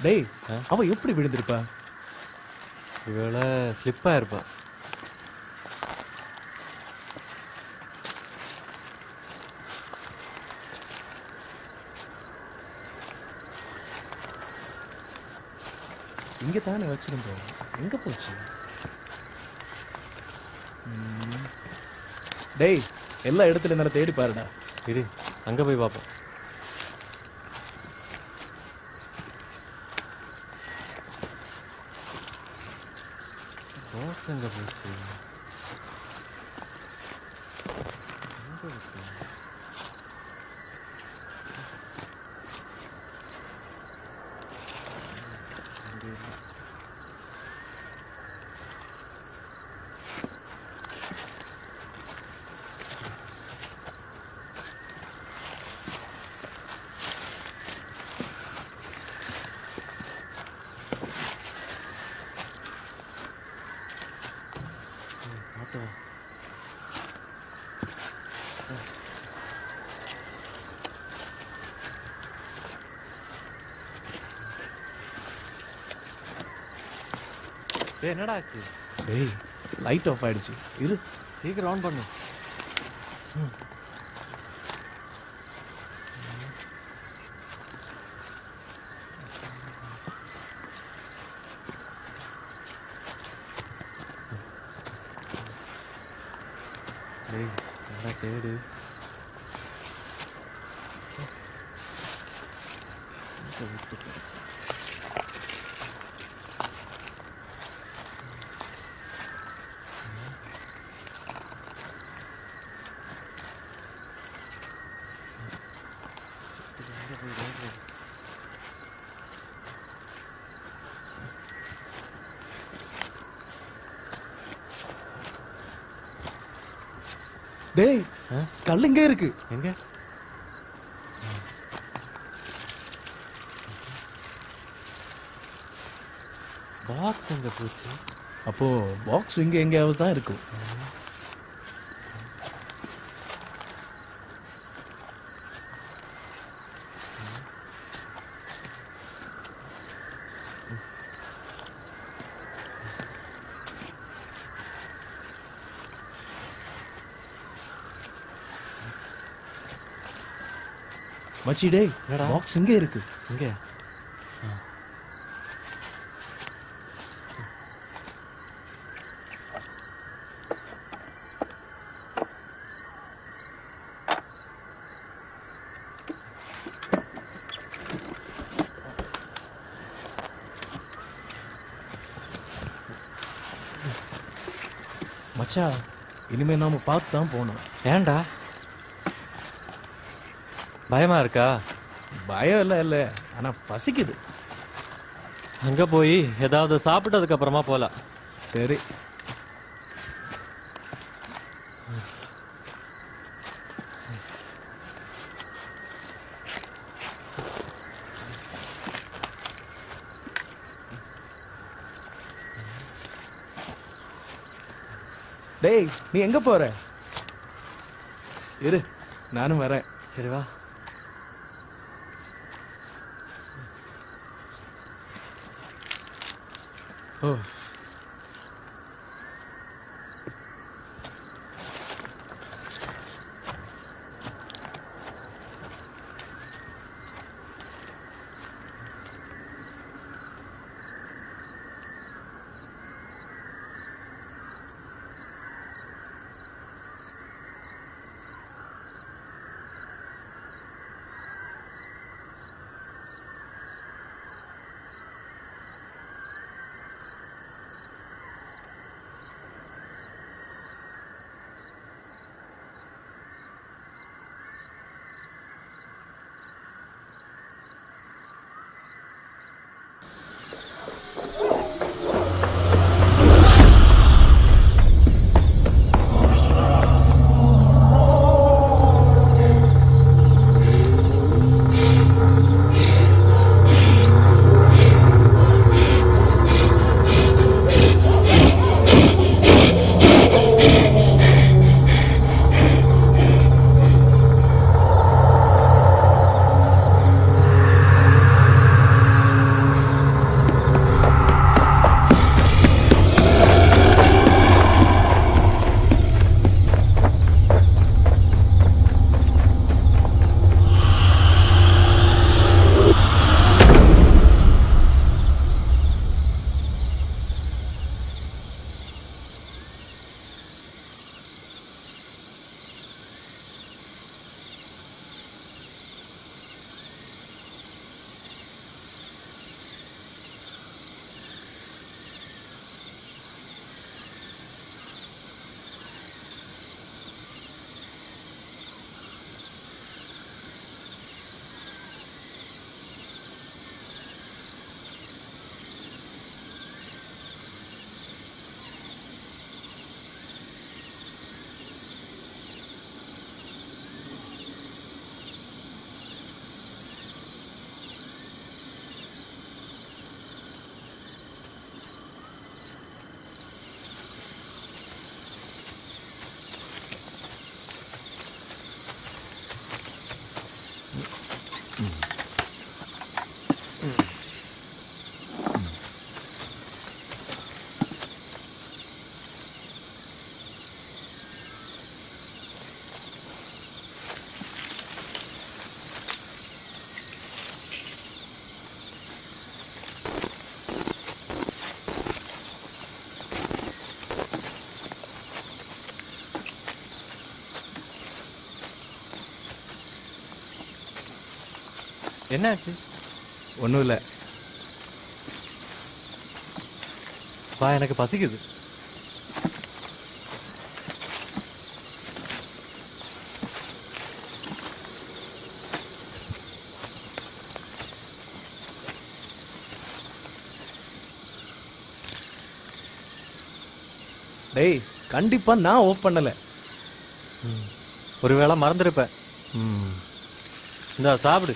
டேய் அவ எப்படி விழுந்திருப்பா? இவளை ஸ்லிப்பா இருப்பா. இங்க தானே வச்சிருந்தோம், எங்க போச்சு? டேய் எல்லா இடத்துல நல்லா தேடி பாருடா. இரு அங்க போய் பார்ப்போம். பாக்ஸ் எங்க போச்சு? என்னடா ஆச்சு? டேய் லைட் ஆஃப் ஆயிடுச்சு. இரு சீக்கிரம் ஆன் பண்ணு. டேய் நல்லா தேடு. டேய் ஸ்கல் இங்கே இருக்கு. எங்க? பாக்ஸ் எங்க போச்சு? அப்போ பாக்ஸ் இங்க எங்கேயாவது தான் இருக்கும். மச்சி டேய் பாக்ஸ் இங்கே இருக்கு. இங்க மச்சா இனிமே நாம பார்த்து தான் போகணும். ஏன்டா பயமா இருக்கா? பயம் இல்லை இல்லை, ஆனா பசிக்குது. அங்க போய் ஏதாவது சாப்பிட்டதுக்கு அப்புறமா போலாம். சரி. டேய் நீ எங்க போற? இரு நானும் வரேன். சரி வா. ஓ என்னாச்சு? ஒன்றும் இல்லை. பா, எனக்கு பசிக்குது. டேய், கண்டிப்பா நான் ஆஃப் பண்ணல. ஒருவேளை மறந்துருப்பேன். இந்த சாப்பிடு.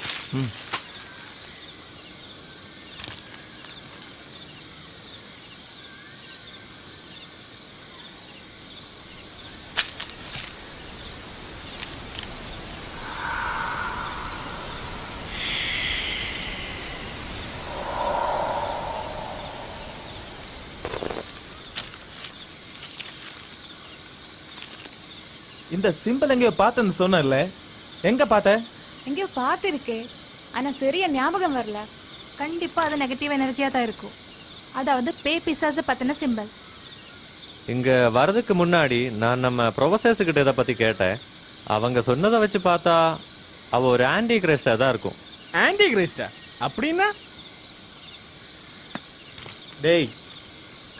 இந்த சிம்பிள் எங்கேயோ பார்த்தேன்னு சொன்னல, எங்க பார்த்த? எங்கேயோ பார்த்துருக்கே, ஆனா சரியா ஞாபகம் வரல. கண்டிப்பா அது நெகட்டிவ் எனர்ஜியா தான் இருக்கும். அதாவது பேய் பிசாசு பத்தின சிம்பல். இங்க வரதுக்கு முன்னாடி நான் நம்ம ப்ரொஃபசர்ஸ் கிட்ட இதை பத்தி கேட்டேன். அவங்க சொன்னதை வச்சு பார்த்தா அவ ஒரு ஆன்டி கிரைஸ்டா தான் இருக்கும். ஆன்டி கிரைஸ்டா அப்படின்னா? டேய்,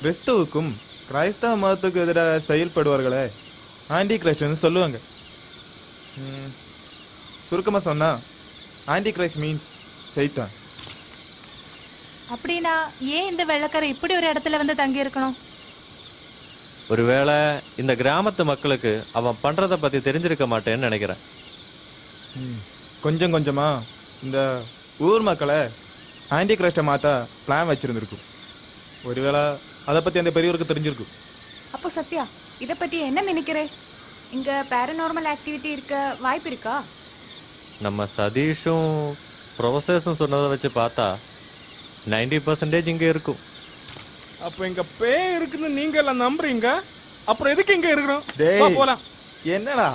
கிறிஸ்துவுக்கும் கிரைஸ்தவ மதத்துக்கு எதிராக செயல்படுவார்களே ஆன்டி கிரைஸ்ட்னு சொல்லுவாங்க. சுருக்கமா சொன்னா ஆன்டி கிரைஸ்ட் மீன்ஸ் சைத்தான். அப்படின்னா ஏன் இந்த வெள்ளக்காரர் இப்படி ஒரு இடத்துல வந்து தங்கி இருக்கணும்? ஒருவேளை இந்த கிராமத்து மக்களுக்கு அவன் பண்றத பத்தி தெரிஞ்சிருக்க மாட்டேன்னு நினைக்கிறேன். கொஞ்சம் கொஞ்சமா இந்த ஊர் மக்களை ஆன்டி கிரைஸ்ட மாத்தா பிளான் வச்சிருந்திருக்கும். ஒருவேளை அதை பத்தி அந்த பெரியவருக்கு தெரிஞ்சிருக்கும். அப்போ சத்யா, இத பத்தி என்ன நினைக்கிறே? இங்க பாரநார்மல் ஆக்டிவிட்டி இருக்க வாய்ப்பு இருக்கா? நம்ம சதீஷும் ப்ரொஃபசர்ஸும் சொன்னதை வச்சு பார்த்தா 90% இங்க இருக்கும். அப்ப இங்க பேய் இருக்குன்னு நீங்க எல்லாம் நம்புறீங்க, அப்புறம் எதுக்கு இங்க இருக்கிறோம்? டேய், போலாம். என்னடா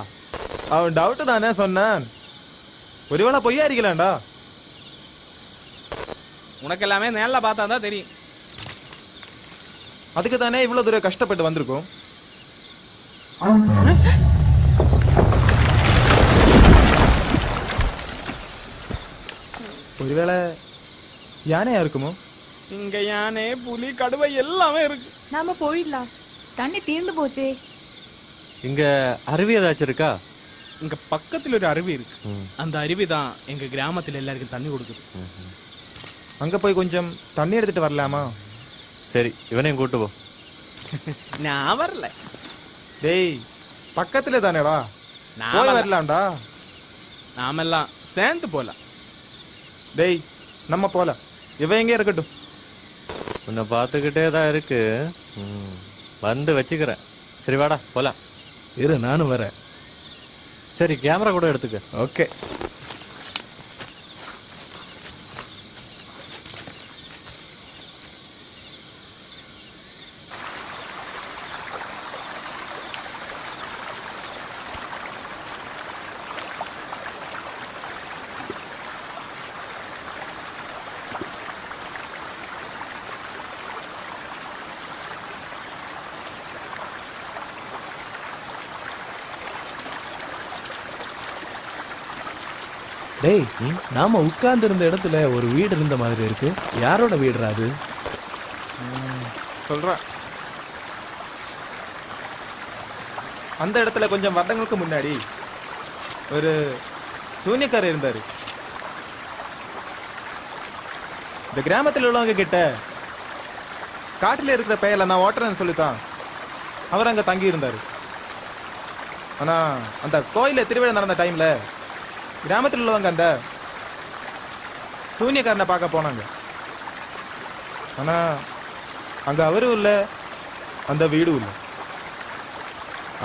அவன் டவுட் தானே சொன்னான். ஒருவேளை பொய்யா இருக்கலாம்டா. உனக்கு எல்லாமே நேரில் பார்த்தா தான் தெரியும். அதுக்கு தானே இவ்வளவு தூரம் கஷ்டப்பட்டு வந்திருக்கோம். ஒருவேளை யானையா இருக்குமோ? இங்க யானை, புலி, கடுவை எல்லாமே இருக்கு. நாம போயிடலாம், தண்ணி தீர்ந்து போச்சே. இங்க அருவி ஏதாச்சும் இருக்கா? இங்க பக்கத்துல ஒரு அருவி இருக்கு. அந்த அருவி தான் எங்க கிராமத்துல எல்லாருக்கும் தண்ணி கொடுக்குது. அங்க போய் கொஞ்சம் தண்ணி எடுத்துட்டு வரலாமா? சரி, இவனையும் கூட்டு போ. நான் வரல. டேய், பக்கத்துல தானேடா, போய் வரலாம்டா. நாமெல்லாம் சேர்ந்து போலாம். டேய், நம்ம போலாம். இவன் எங்கே இருக்கட்டும். உன்னை பார்த்துக்கிட்டே தான் இருக்கு. வந்து வச்சுக்கிறேன். சரி, வாடா போலாம். இரு, நானும் வரேன். சரி, கேமரா கூட எடுத்துக்க. ஓகே. டேய், நாம உட்கார்ந்து இருந்த இடத்துல ஒரு வீடு இருந்த மாதிரி இருக்கு. யாரோட வீடுடா அது? சொல்றேன். அந்த இடத்துல கொஞ்சம் வருடங்களுக்கு முன்னாடி ஒரு சூனியக்காரர் இருந்தாரு. இந்த கிராமத்தில் உள்ளவங்க கிட்ட காட்டில் இருக்கிற பெயர்ல நான் ஓட்டுறேன்னு சொல்லித்தான் அவர் அங்க தங்கி இருந்தாரு. ஆனா அந்த கோயில திருவிழா நடந்த டைம்ல கிராமத்தில் உள்ளவங்க அந்த சூனியக்காரனை பார்க்க போனாங்க. ஆனா அங்க அவரும் இல்ல, அந்த வீடும் இல்லை.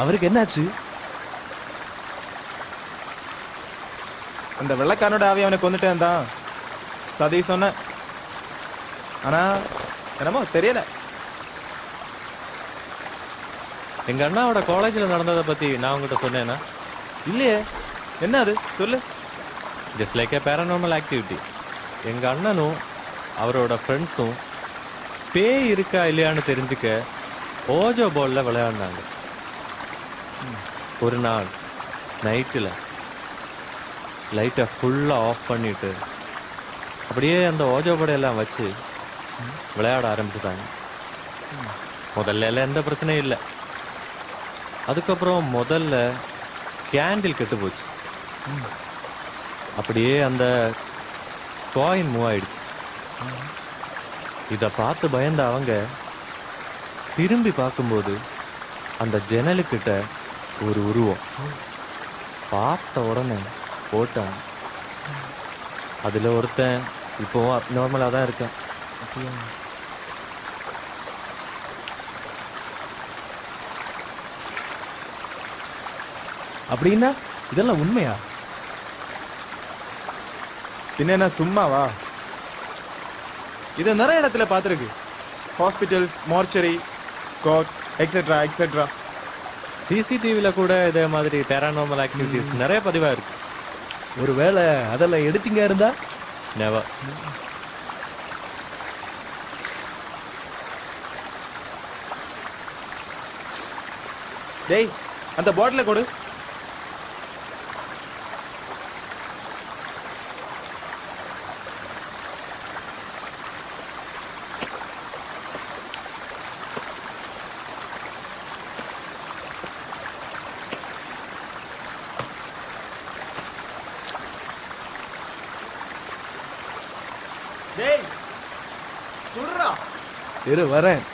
அவருக்கு என்னாச்சு? அந்த வெள்ளைக்காரனோட ஆவி அவனை கொண்டுட்டேன் தான் சதி சொன்ன. ஆனா என்னமோ தெரியல. எங்க அண்ணாவோட காலேஜில் நடந்ததை பத்தி நான் உங்ககிட்ட சொன்னேன்னா? இல்லையே, என்ன அது சொல்லு. ஜஸ்ட் லைக் ஏ பேரநார்மல் ஆக்டிவிட்டி. எங்க அண்ணனும் அவரோட ஃப்ரெண்ட்ஸும் பேய் இருக்கா இல்லையான்னு தெரிஞ்சுக்க ஓஜோ பால்ல விளையாடினாங்க. ஒரு நாள் நைட்டில் லைட்டை ஃபுல்லாக ஆஃப் பண்ணிட்டு அப்படியே அந்த ஓஜோ படையெல்லாம் வச்சு விளையாட ஆரம்பிச்சுட்டாங்க. முதல்ல எல்லாம் எந்த பிரச்சனையும் இல்லை. அதுக்கப்புறம் முதல்ல கேண்டில் கெட்டு போச்சு. அப்படியே அந்த காயின் மூவ் ஆயிடுச்சு. இதை பார்த்து பயந்த அவங்க திரும்பி பார்க்கும்போது அந்த ஜன்னலுக்கிட்ட ஒரு உருவம் பார்த்த உடனே போட்டான். அதில் ஒருத்தன் இப்போவும் அப்நார்மலாக தான் இருக்கேன். அப்படின்னா இதெல்லாம் உண்மையா? பின்ன சும்மாவா? இதை நிறைய இடத்துல பார்த்துருக்கு. Hospitals, mortuary, court, etcetera etcetera. சிசிடிவியில் கூட இதே மாதிரி பேரானார்மல் ஆக்டிவிட்டிஸ் நிறைய பதிவாக இருக்கு. ஒருவேளை அதெல்லாம் எடுத்தீங்க இருந்தா? நெவர். டேய், அந்த பாட்டில கொடு. டேய், குடுறா. இரு வரேன்.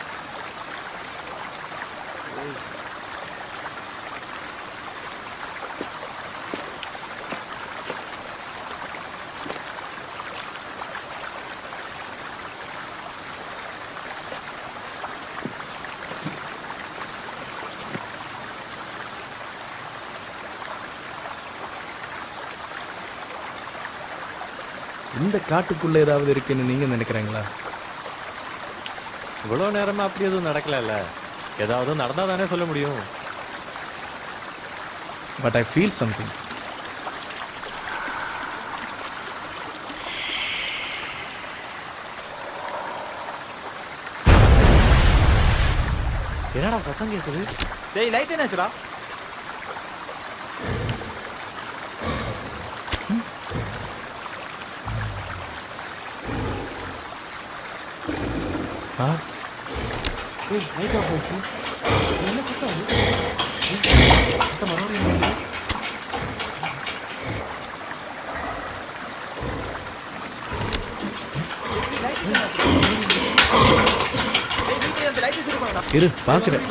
இந்த காட்டுக்குள்ள ஏதாவது இருக்குன்னு நீங்க நினைக்கிறீங்களா? இவ்வளோ நேரமா அப்படி எதுவும் நடக்கல. ஏதாவது நடந்தா தானே சொல்ல முடியும். But I feel something. என்னடா சத்தம் கேட்குது? டேய், லைட் என்னாச்சுடா? லைட் ஆஃப் ஆயிடுச்சு. என்ன சத்தம் அது? சத்தம் மறுபடியும். இரு பாக்குறேன்.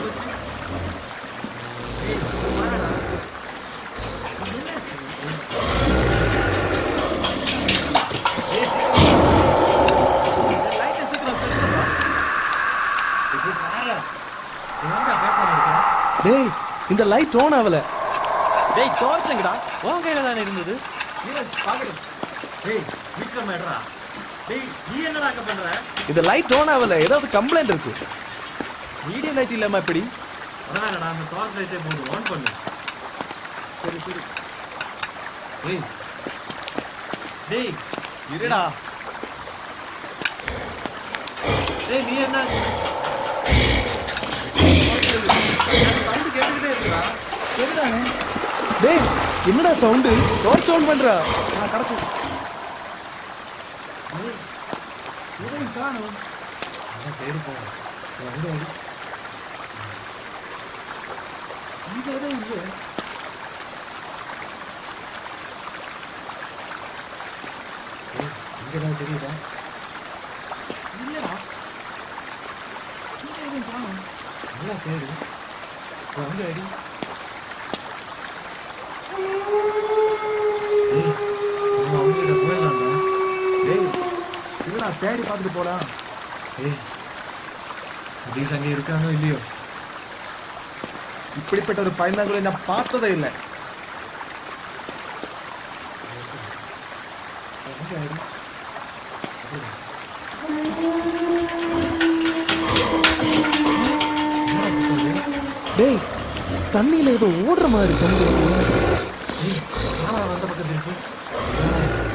டேய், இந்த லைட் ஆன் ஆகல. டேய், டார்ச் எங்கடா? உன் கையில தானே இருந்தது. இந்த லைட் ஆன் ஆகல. ஏதாவது கம்ப்ளைண்ட் இருக்கு? மீடியம் லைட் இல்லாம எப்படி? இருடா. டேய், என்னடா சவுண்டு? டார்ச் ஆன் பண்றா. தெரியுதா? நல்லா தேடு. அங்க அடி. தேடி பார்த்துட்டு போலாம். சதீஷ் அங்கே இருக்கானோ இல்லையோ? இப்படிப்பட்ட ஒரு பயந்தாங்குழி நான் பார்த்ததே இல்லை. டேய், தண்ணியில ஏதோ ஓடுற மாதிரி சவுண்ட். அந்த பக்கத்து இருக்கு.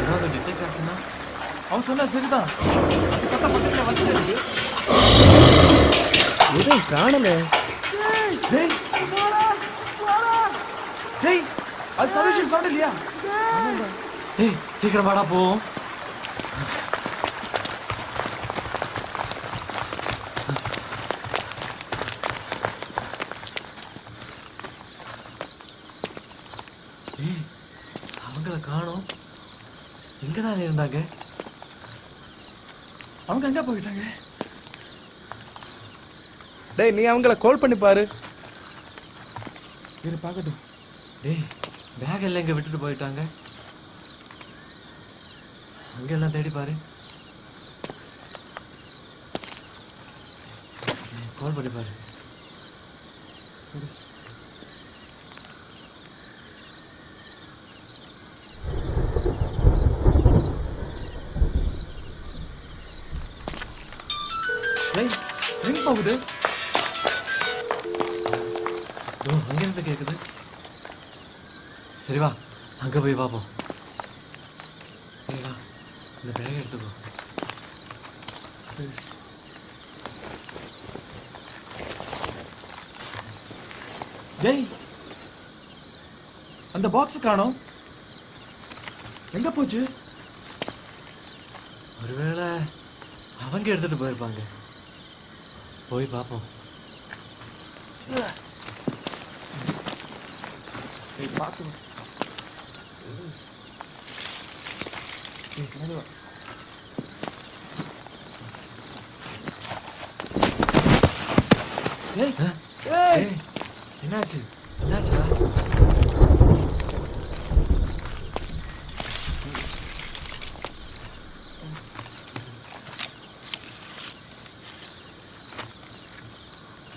ஏதாவது டிடெக்ட் ஆச்சுன்னா? அவன் சொன்னா சரிதான். தாத்தா பக்கத்துல வந்து எதுவும் காணல. டேய் டேய் அது சர்வேஷன் சவுண்ட் இல்லையா? டேய் சீக்கிரம் வாடா போவோம். அவங்கள காணோம். எங்கதான் இருந்தாங்க? அவங்க எங்க போயிட்டாங்க? டேய் நீ அவங்கள கால் பண்ணி பாரு. இரு பார்க்கட்டும். டேய் பேக் எல்லாம் இங்க விட்டுட்டு போயிட்டாங்க. அங்கெல்லாம் தேடி பாரு. கால் பண்ணி பாரு. டேய் ரிங் போகுது. அங்க இருந்து கேக்குது. சரி வா அங்க போய் பாப்போம். சரி வா இந்த பேக் எடுத்துக்கோ. டேய் அந்த பாக்ஸ் காணோம். எங்க போச்சு? ஒருவேளை அவங்க எடுத்துட்டு போயிருப்பாங்க. போய் பாப்போம். பார்த்து என்னாச்சு என்னாச்சுடா?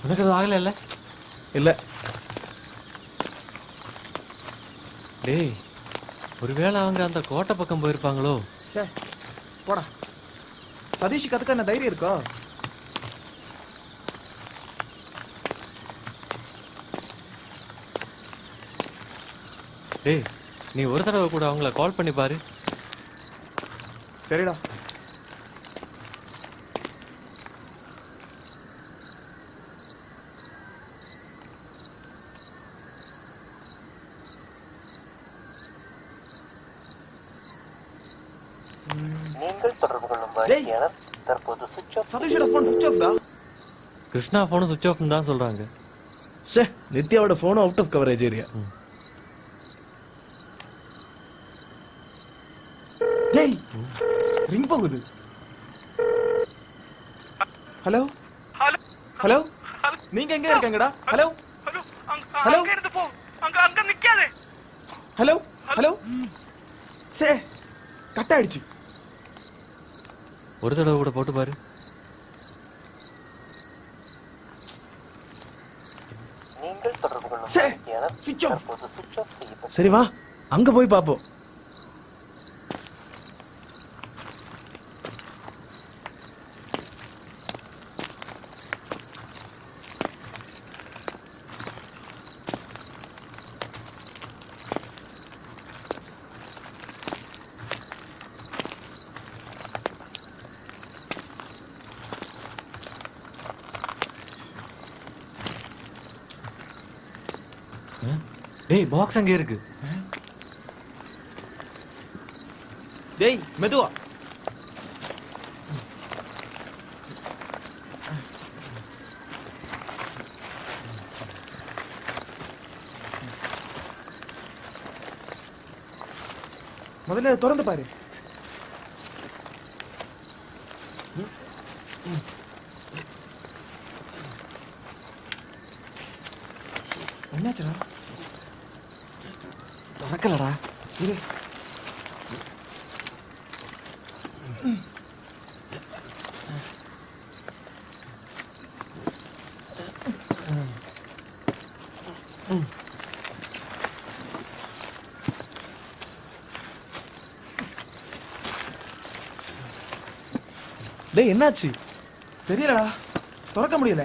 உனக்கு அது ஆகல இல்ல? இல்ல. டேய் ஒருவேளை அவங்க அந்த கோட்டை பக்கம் போயிருப்பாங்களோ? சே போடா. சதீஷுக்கு அதுக்கு என்ன தைரியம் இருக்கோ? டேய் நீ ஒரு தடவை கூட அவங்கள கால் பண்ணி பாரு. சரிடா. சதீஷோட போன் சுவிட்ச் ஆஃப்டா. கிருஷ்ணா போனும் சுவிட்ச் ஆஃப் தான் சொல்றாங்க. சே நித்யாவோட போனும் அவுட் ஆஃப் கவரேஜ் ஏரியா. டேய் ரிங் போகுது. ஹலோ ஹலோ நீங்க எங்க இருக்கீங்கடா? ஹலோ ஹலோ ஹலோ ஹலோ சே கட் ஆயிடுச்சு. ஒரு தடவை கூட போட்டு பாரு. சே சுவிட்ச் ஆஃப். சரி வா அங்க போய் பாப்போம். டேய் பாக்ஸ் அங்கே இருக்கு. டேய் மெதுவா. முதல்ல திறந்து பாரு. என்னாச்சுடா? திறக்கலடா. இரு. டேய் என்னாச்சு? தெரியலடா, திறக்க முடியல.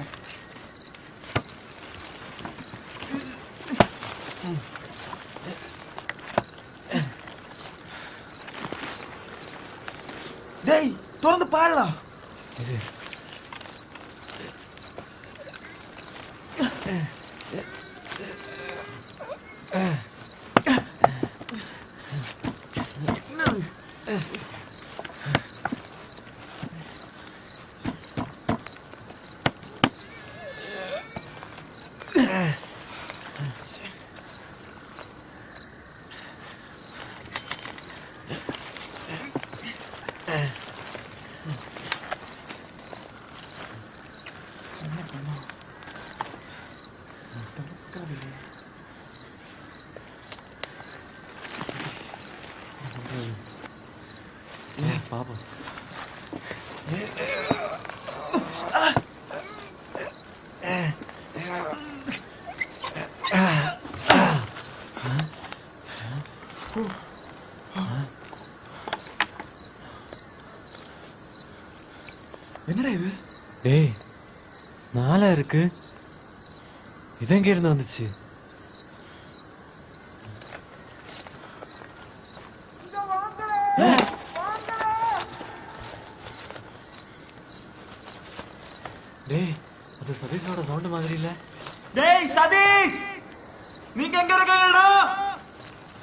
டேய் திறந்து பாடலாம். என்னடா இது? டேய் மாலை இருக்கு. இதெங்க இருந்து வந்துச்சு? டேய் அது சதீஷோட சவுண்ட் மாதிரி இல்ல? டேய் சதீஷ், நீங்க எங்க இருக்கீங்கடா?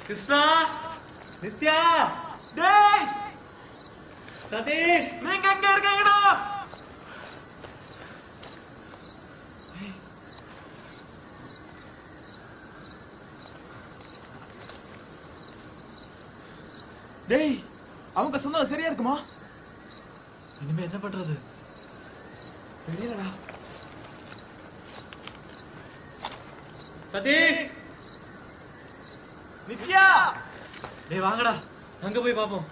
கிருஷ்ணா, நித்யா, டேய் சதீஷ், நீங்க எங்க இருக்கீங்கடா? டேய் அவங்க சொன்னது சரியா இருக்குமா? இனிமே என்ன பண்றது? தெரியலடா. சதீஷ், நித்யா, டேய் வாங்கடா அங்க போய் பாப்போம்.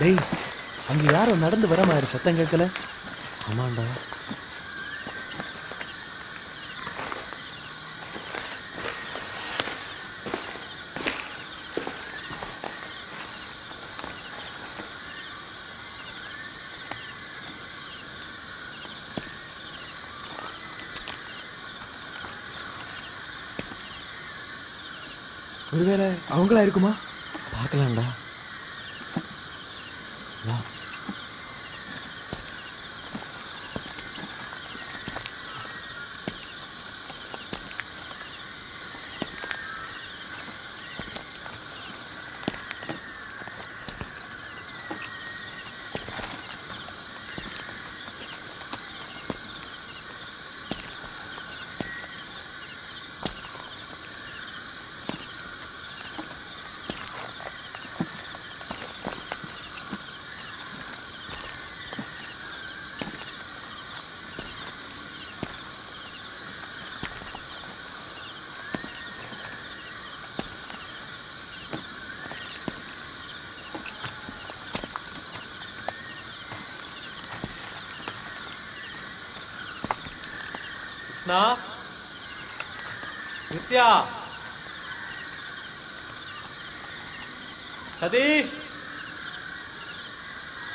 டேய் அங்க யாரோ நடந்து வர மாதிரி சத்தம் கேட்கல? ஆமாண்டா. ஒருவேளை அவங்களா இருக்குமா? பார்க்கலாம்டா. வா. கிருஷ்ணா, நித்யா, சதீஷ்,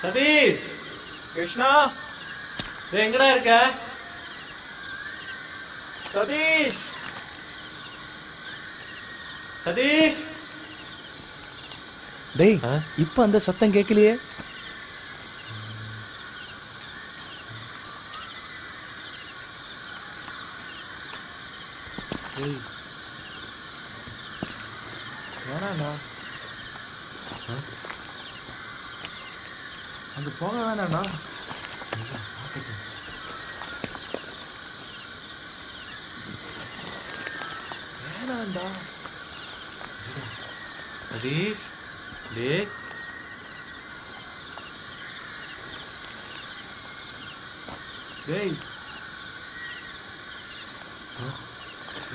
சதீஷ், கிருஷ்ணா, டேய் எங்கடா இருக்க? சதீஷ், சதீஷ். டேய் இப்ப அந்த சத்தம் கேட்கலையே. வேணாண்டா, அங்க போக வேணாண்டா. வேணாண்டா. சதீஷ், டேய் டேய்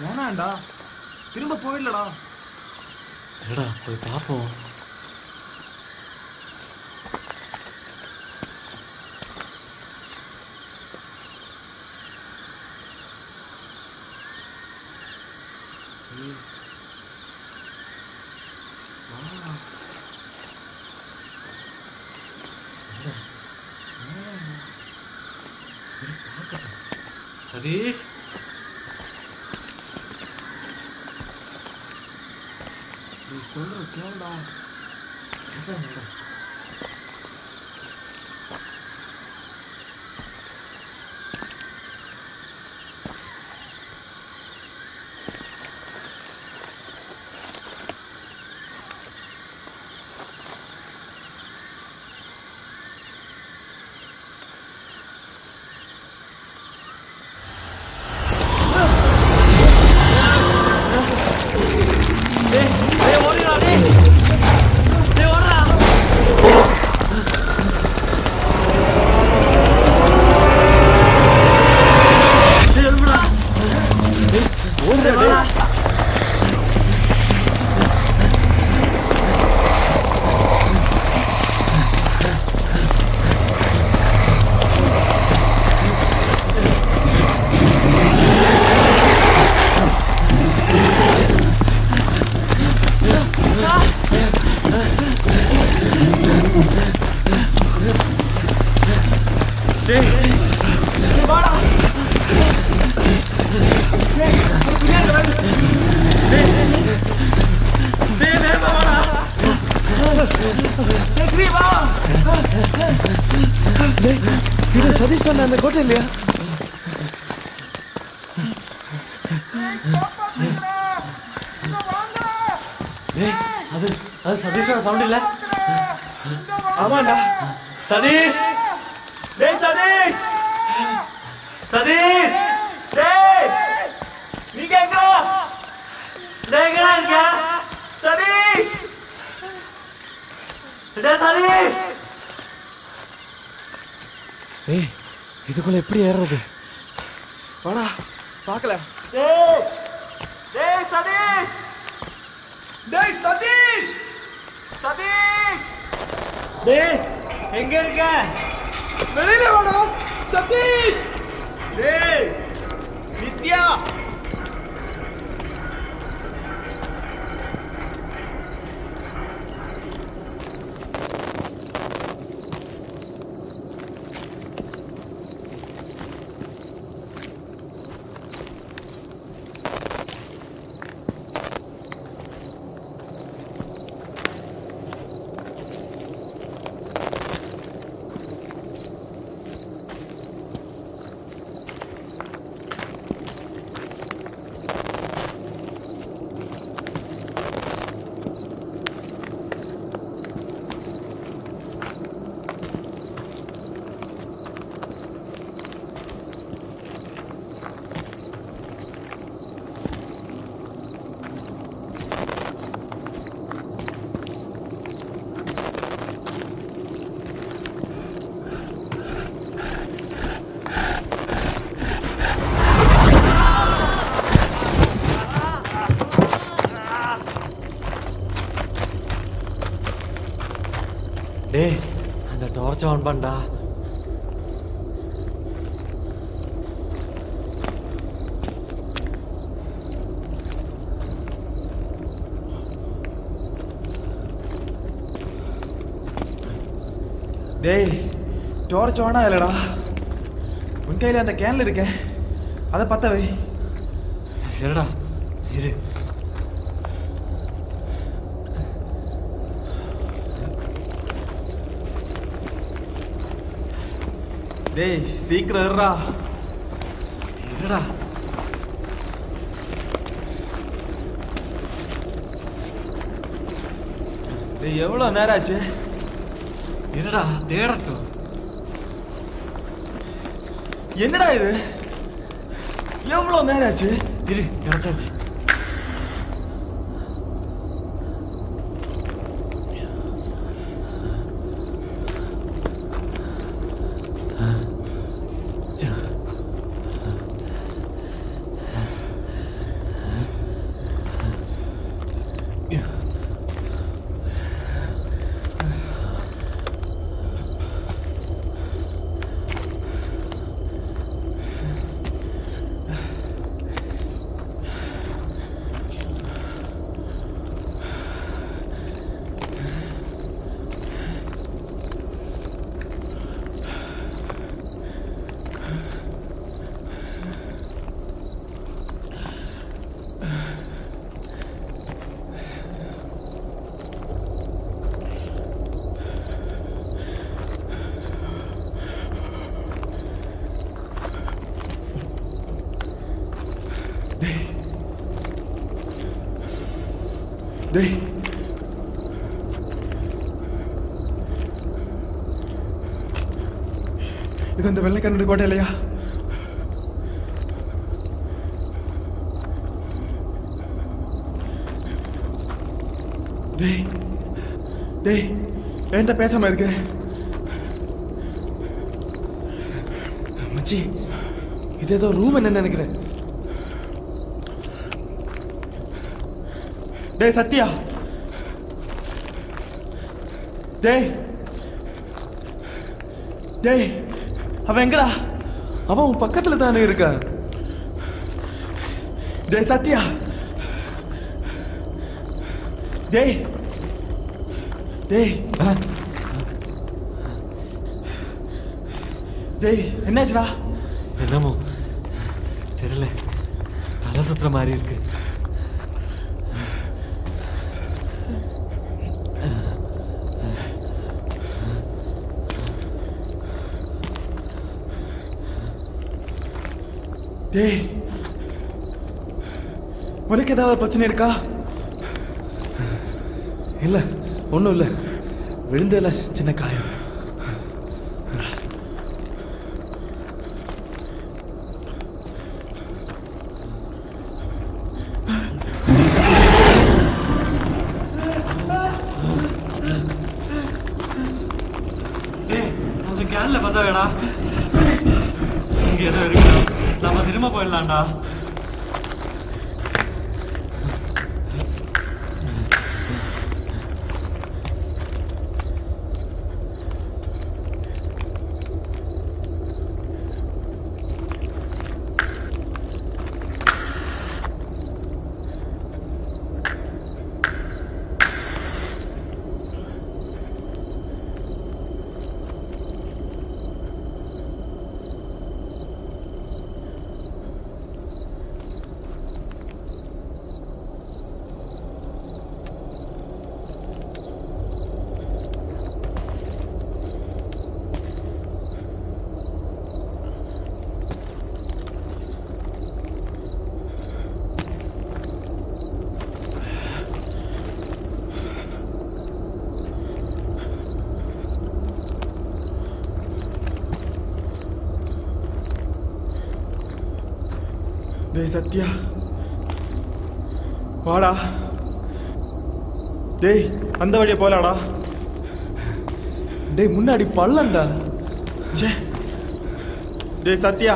வேணாண்டா, திரும்ப போயிடலடா. என்னடா போய் பார்ப்போம். சதீஷ், நீ சொல்ற கேளுடா. இது சதீஷ் சொன்ன அந்த கோட்டை இல்லையா? அது அது சதீஷோட சவுண்ட் இல்ல? ஆமாண்டா. சதீஷ், டேய் சதீஷ், சதீஷ், டேய் நீங்க எங்க? டேய் எங்க இருக்க? சதீஷ், டேய் சதீஷ். ஏய், இதுக்குள்ள எப்படி ஏறுறது? வாடா பார்க்கல. டேய் டேய் சதீஷ், டேய் சதீஷ், சதீஷ், டேய் எங்க இருக்க? வெளியில வாடா சதீஷ். டேய் நித்யா, டேய் அந்த டார்ச் ஆன் பண்ணடா. டேய் டார்ச் ஆனா இல்லடா, உன் கையில அந்த கேன்ல இருக்க, அதை பத்த வை. சரிடா இரு. டேய் சீக்கிரம் இருடா. இருடா. டேய் எவ்வளவு நேரம் ஆச்சு? இருடா தேடட்டும். என்னடா இது, எவ்வளவு நேரம் ஆச்சு? இரு கிடைச்சாச்சு. டேய் இது அந்த வெள்ளைக்காரனுடைய கோட்டை இல்லையா? டேய் டேய் என்கிட்ட பேசாம இருக்க மச்சி. இது ஏதோ ரூம் என்ன நினைக்கிறேன். டேய் சத்யா, டேய் டேய் அவன் எங்கடா? அவன் உன் பக்கத்துல தானே இருக்கான். டேய் சத்யா, டேய் டேய் டேய் என்னாச்சுடா? என்னமோ தெரியல, தலை சுத்துற மாதிரி இருக்கு. டேய் உனக்கு ஏதாவது பிரச்சனை இருக்கா? இல்ல ஒன்றும் இல்லை, விழுந்ததில்ல சின்ன காயம். அது கேன்ல பார்த்தா வேடா, இங்க ஏதோ இருக்கு, நம்ம திரும்ப போயிடலாம்டா. டேய் சத்யா வாடா. டேய் அந்த வழியை போலாடா. டேய் முன்னாடி பள்ளம்டா. சே டேய் சத்யா,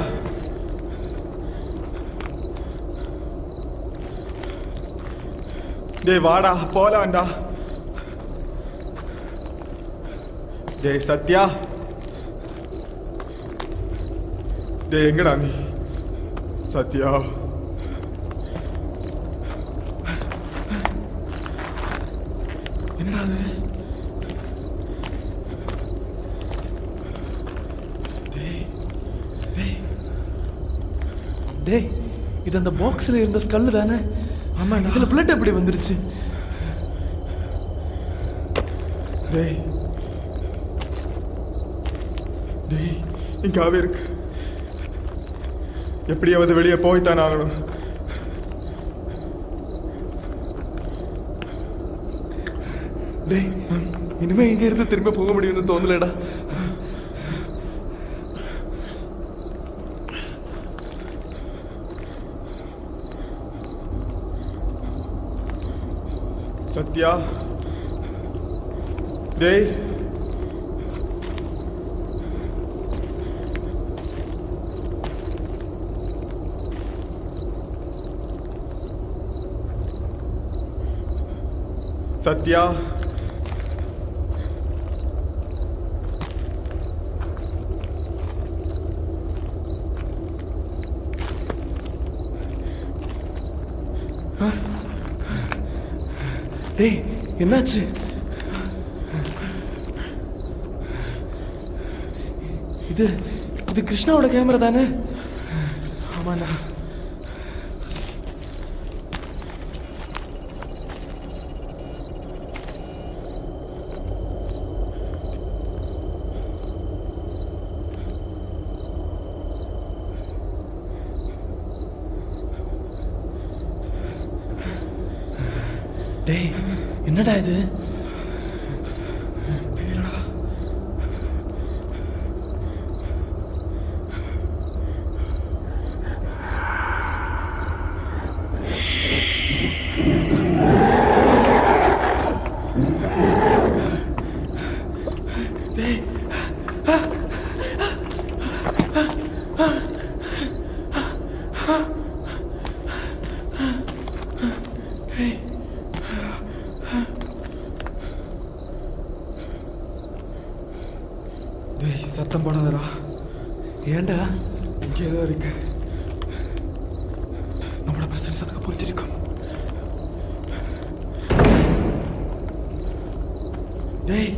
டேய் வாடா போலாம்டா. டேய் சத்யா, டேய் எங்கடா நீ? சத்யா என்னடா அது? டேய் இது அந்த பாக்ஸ்ல இருந்த ஸ்கல்லு தானே? ஆமா, இதுல பிளட் எப்படி வந்துருச்சு? டேய் டேய் இங்காவே இருக்கு. எப்படியாவது வெளியே போய்த்தான் ஆகணும். டேய் இனிமே இங்க இருந்து திரும்ப போக முடியும்னு தோணலடா. சத்யா, டேய் சத்யா, டேய் என்னாச்சு? இது இது கிருஷ்ணாவோட கேமரா தானே? ஆமாண்ணா. டேய் டேய் என்னடா இது டேய் சத்தம் போடாதடா ஏன்டா இங்கே ஏதோ இருக்கு நம்மளோட பிரசன்ஸ் அதுக்கு புரிஞ்சிருக்கும் டேய்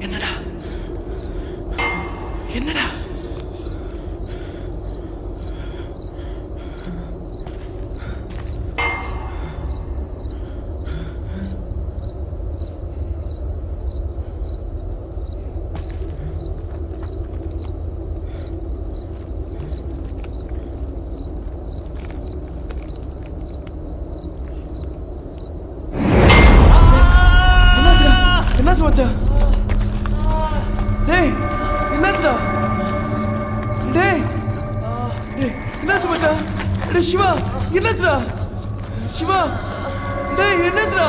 என்னடா என்னாச்சு மச்சான் டேய் என்னாச்சுடா டேய் டேய் என்னாச்சு மச்சான் டேய் சிவா என்னாச்சுடா சிவா டேய் என்னாச்சுடா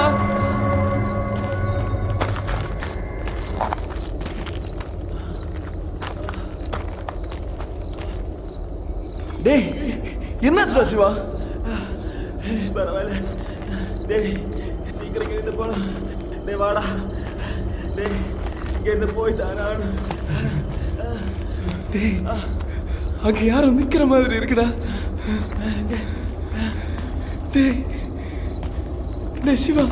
டேய் என்னாச்சுடா சிவா பரவாயில்ல டேய் சீக்கிரம் இங்கிருந்து போலாம் டேய் வாடா டேய் இங்கிருந்து போய்தானா டேய் அங்க யாரும் நிக்கிற மாதிரி இருக்குடா டேய் டேய் சிவா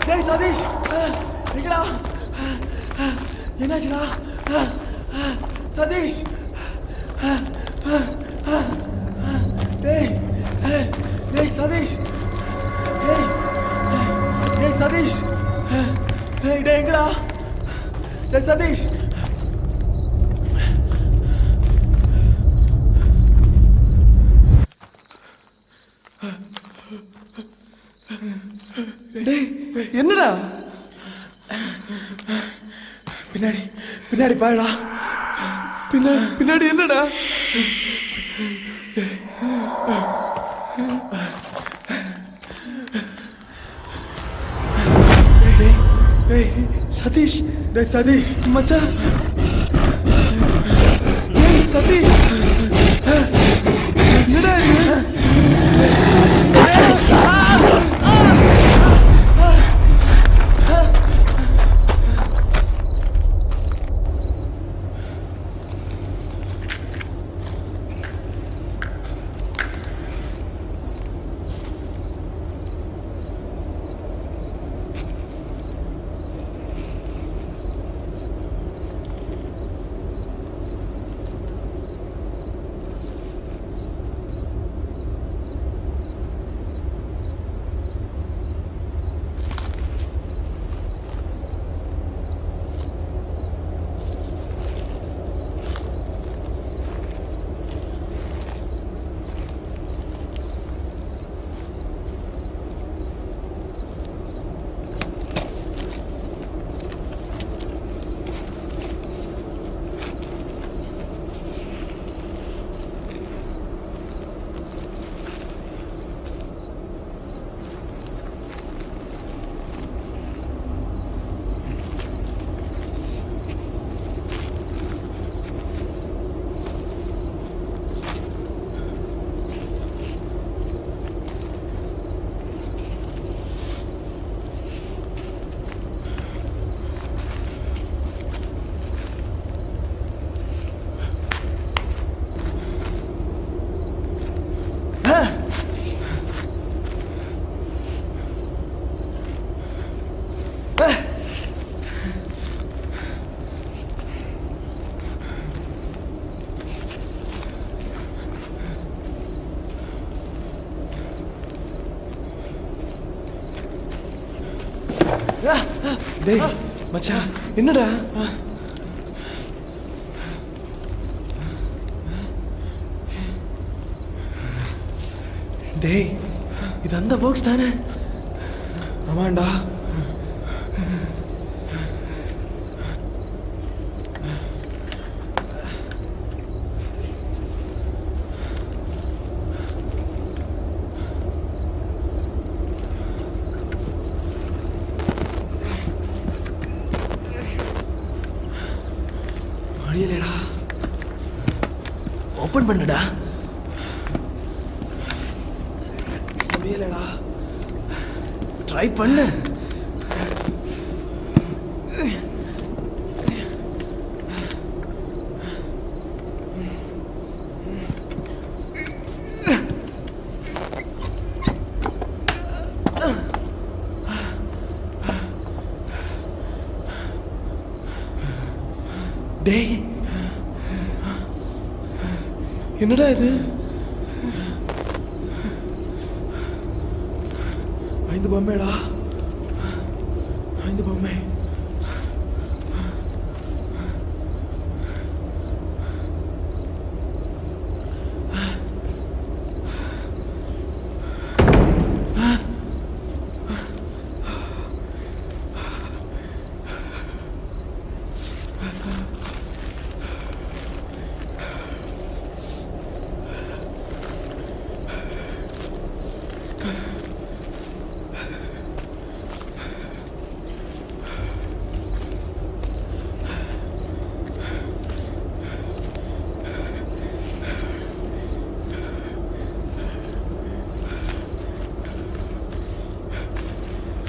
டேய் சதீஷ் எங்கடா என்னாச்சுடா சதீஷ் டேய் டேய் சதீஷ் டேய் டேய் சதீஷ் டேய் டேய் எங்கடா டேய் சதீஷ் டேய் என்னடா பின்னாடி பின்னாடி பாருடா பின்னாடி பின்னாடி என்னடா டேய் டேய் சதீஷ் டேய் சதீஷ் மச்சான் டேய் சதீஷ் என்னடா இது டேய் மச்சான் என்னடா டேய் இது அந்த பாக்ஸ் தானே ஆமாண்டா. வழியிலடா ஓபன் பண்ணுடா. முடியலடா ட்ரை பண்ணு. டேய் என்னடா இது? 5 பொம்மைடா, 5 பொம்மை.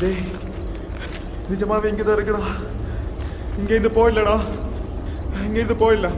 டேய் நிஜமாவே இங்கே தான் இருக்குடா. இங்கேருந்து போயிடலடா, இங்கேருந்து போயிடல.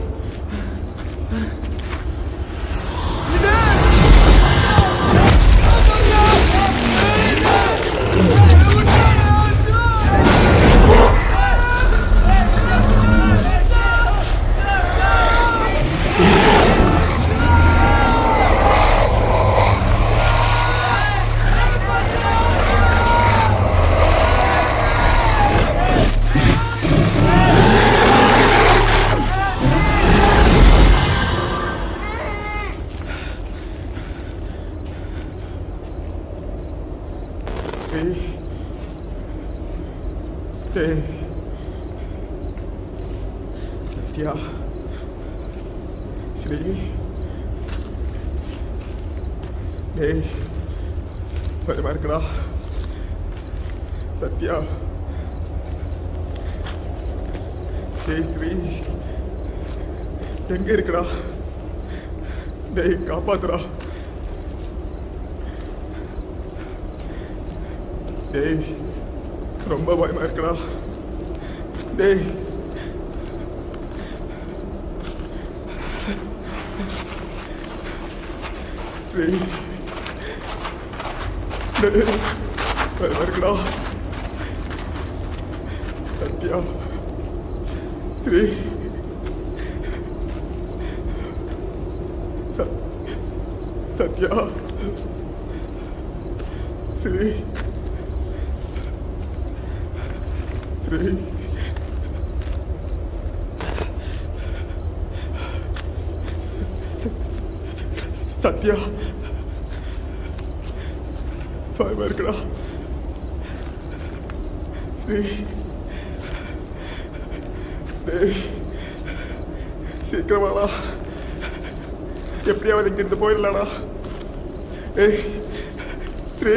டேய் சத்யா, ஸ்ரீ, டேய் பயமா இருக்குடா. சத்யா, டேய் ஸ்ரீ எங்க இருக்குடா? டேய் காப்பாத்துடா. டேய் ரொம்ப பயமா இருக்குடா. டேய் ஸ்ரீ, டேய் பயமா இருக்குடா. சத்யா, ஸ்ரீ, சத்யா, ஸ்ரீ, ஸ்ரீ, சத்யா பயமா இருக்குடா. ஸ்ரீ, டேய் சீக்கிரமாடா, எப்படியாவது இங்கிருந்து போயிடலாடா. ஏய் ஸ்ரீ,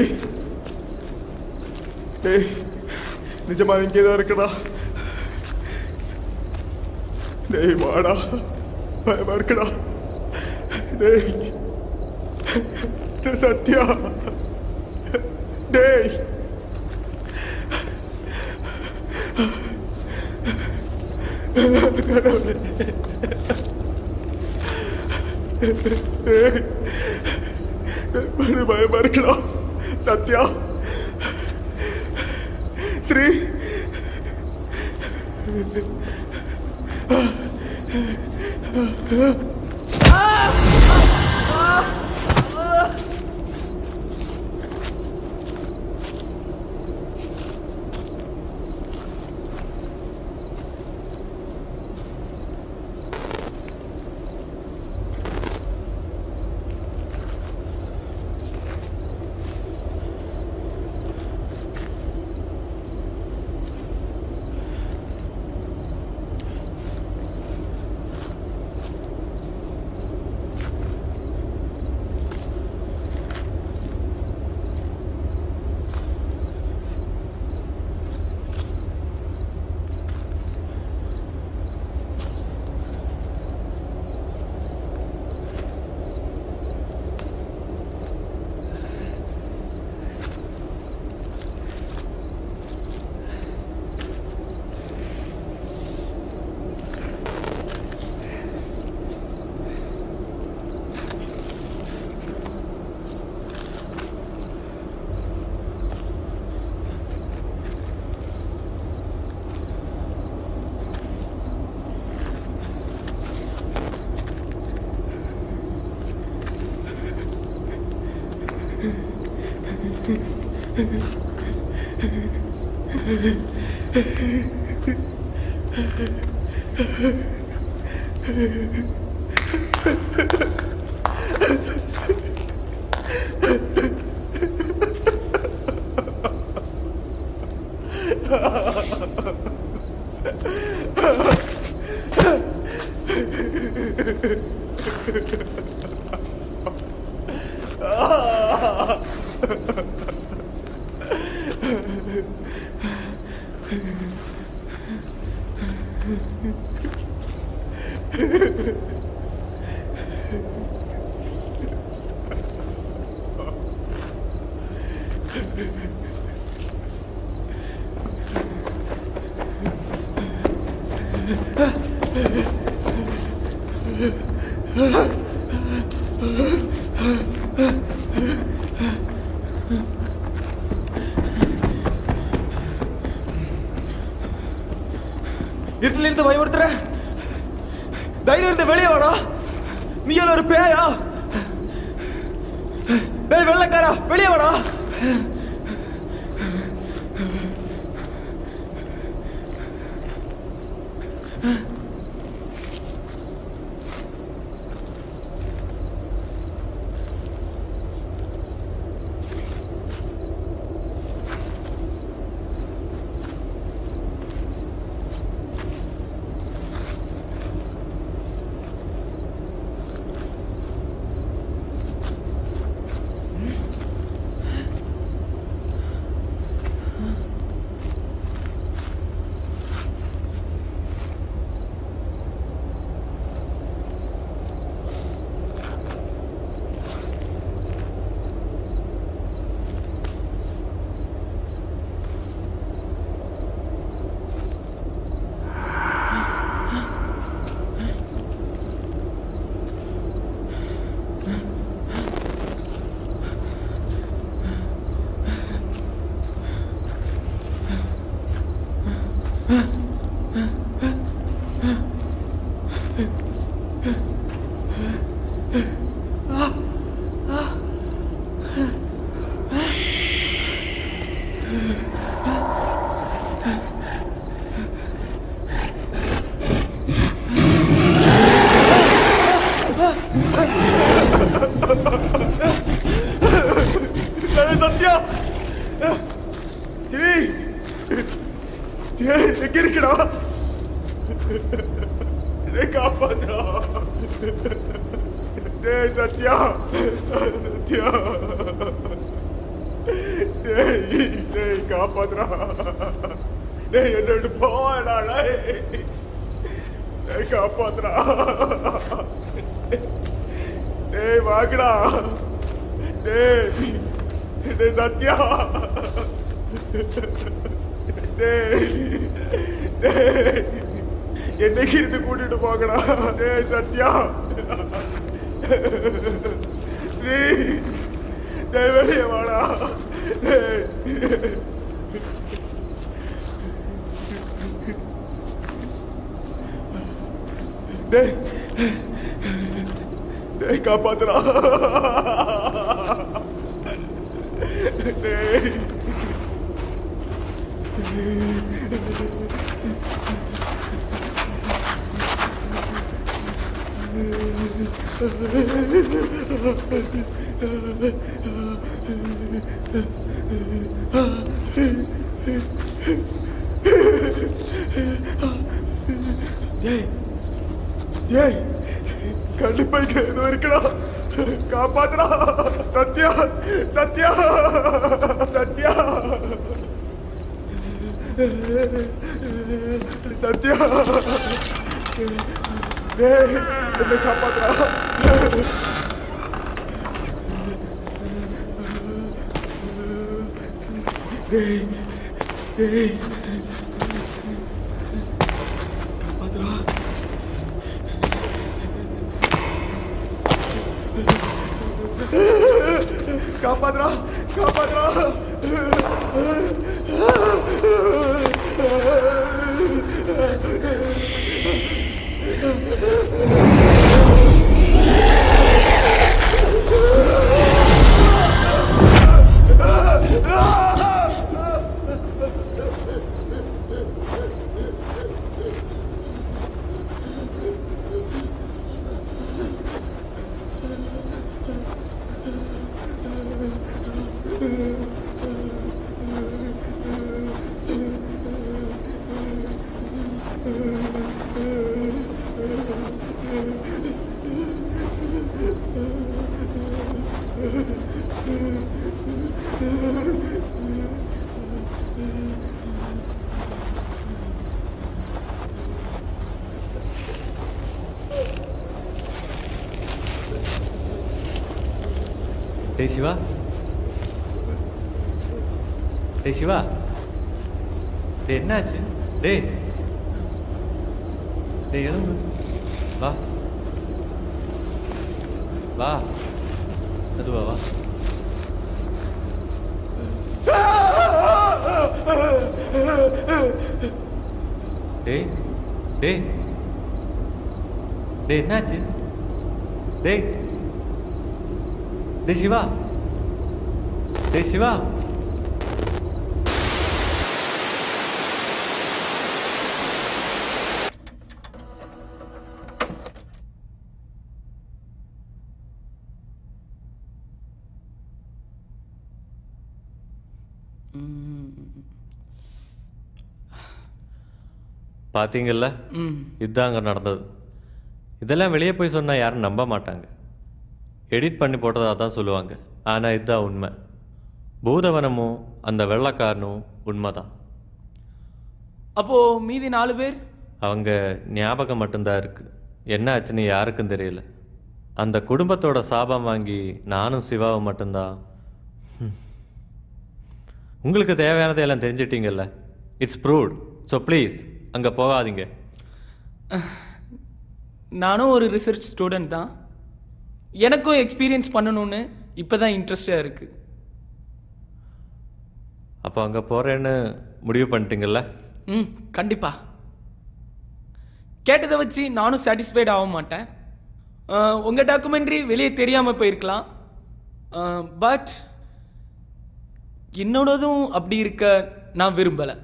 டேய் நிஜமா இங்கே தான் இருக்குடா. டேய் வாடா, பயமா இருக்குடா. டேய் சத்யா, டேய் பயமா இருக்குடா. சத்யா, ஸ்ரீ, இருட்டிலிருந்து பயமுறுத்துற தைரியம் இருந்து வெளியே வாடா. நீ என்ன ஒரு பேயா? டேய் வெள்ளைக்காரா, வெளியே வாடா. சத்யா, சிவி, எங்க இருக்கடா? காப்பாத்தா. டேய் சத்யா, சத்யா, டேய் காப்பாத்துறா. டேய் என்ன விட்டு போடா. டேய் காப்பாத்துறா. டேய் வாங்கடா. டேய் டேய் சத்யா, டேய் டேய் என்னைக்கு இருந்து கூட்டிட்டு போகடா. டேய் சத்யா, ஸ்ரீ, டேய் வெளியே வாடா. டேய் டேய் டேய் காப்பாத்துறா. டேய் டேய் கண்டிப்பா இங்க ஏதோ இருக்கடா. காப்பாத்துறா. சத்யா, சத்யா, சத்யா, சத்யா, டேய் என்ன காப்பாத்துறா. டேய் டேய் காப்பாத்துறா. காப்பாத்துறா, காப்பாத்துறா. Ah! டேய் சிவா, டேய் சிவா, டேய் என்னாச்சு? டேய் டேய் எழுந்து வா வா, அதுவா வா. டேய் டேய் டேய் என்னாச்சு? டேய் டேய் சிவா, டேய் சிவா. பார்த்தீங்கல்ல, இதுதான் அங்கே நடந்தது. இதெல்லாம் வெளியே போய் சொன்னால் யாரும் நம்ப மாட்டாங்க. எடிட் பண்ணி போட்டதாக தான் சொல்லுவாங்க. ஆனால் இதுதான் உண்மை. பூதவனமும் அந்த வெள்ளைக்காரனும் உண்மை தான். அப்போ மீதி 4 பேர்? அவங்க ஞாபகம் மட்டும்தான் இருக்குது. என்ன ஆச்சுன்னு யாருக்கும் தெரியல. அந்த குடும்பத்தோட சாபம் வாங்கி நானும் சிவாவும் மட்டும்தான். உங்களுக்கு தேவையானதை எல்லாம் தெரிஞ்சிட்டீங்கல்ல. It's proved. ஸோ ப்ளீஸ் அங்கே போகாதீங்க. நானும் ஒரு ரிசர்ச் ஸ்டூடெண்ட் தான். எனக்கும் எக்ஸ்பீரியன்ஸ் பண்ணணும்னு இப்போ தான் இன்ட்ரெஸ்டாக இருக்குது. அப்போ அங்கே போகிறேன்னு முடிவு பண்ணிட்டீங்கல்ல? கண்டிப்பா. கேட்டதை வச்சு நானும் சாட்டிஸ்ஃபைட் ஆக மாட்டேன். உங்கள் டாக்குமெண்ட்ரி வெளியே தெரியாமல் போயிருக்கலாம். பட் என்னோடதும் அப்படி இருக்க நான் விரும்பலை.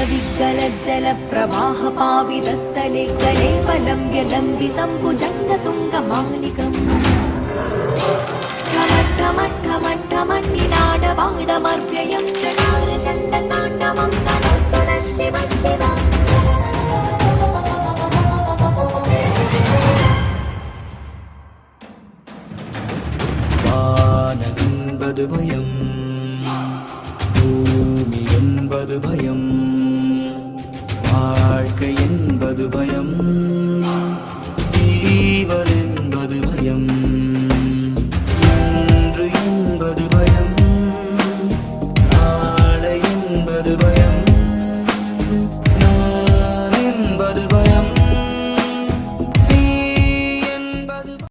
विगलज्जलप्रवाहपावितस्थले कलेवलं व्यलम्बितं भुजङ्गतुङ्गमालिकम् ठमठमठमठमन्निनादवाडमर्व्ययं चकारचण्डताण्डवं तनोतु नः शिव शिव வானமென்பது பயம் பூமி என்பது பயம்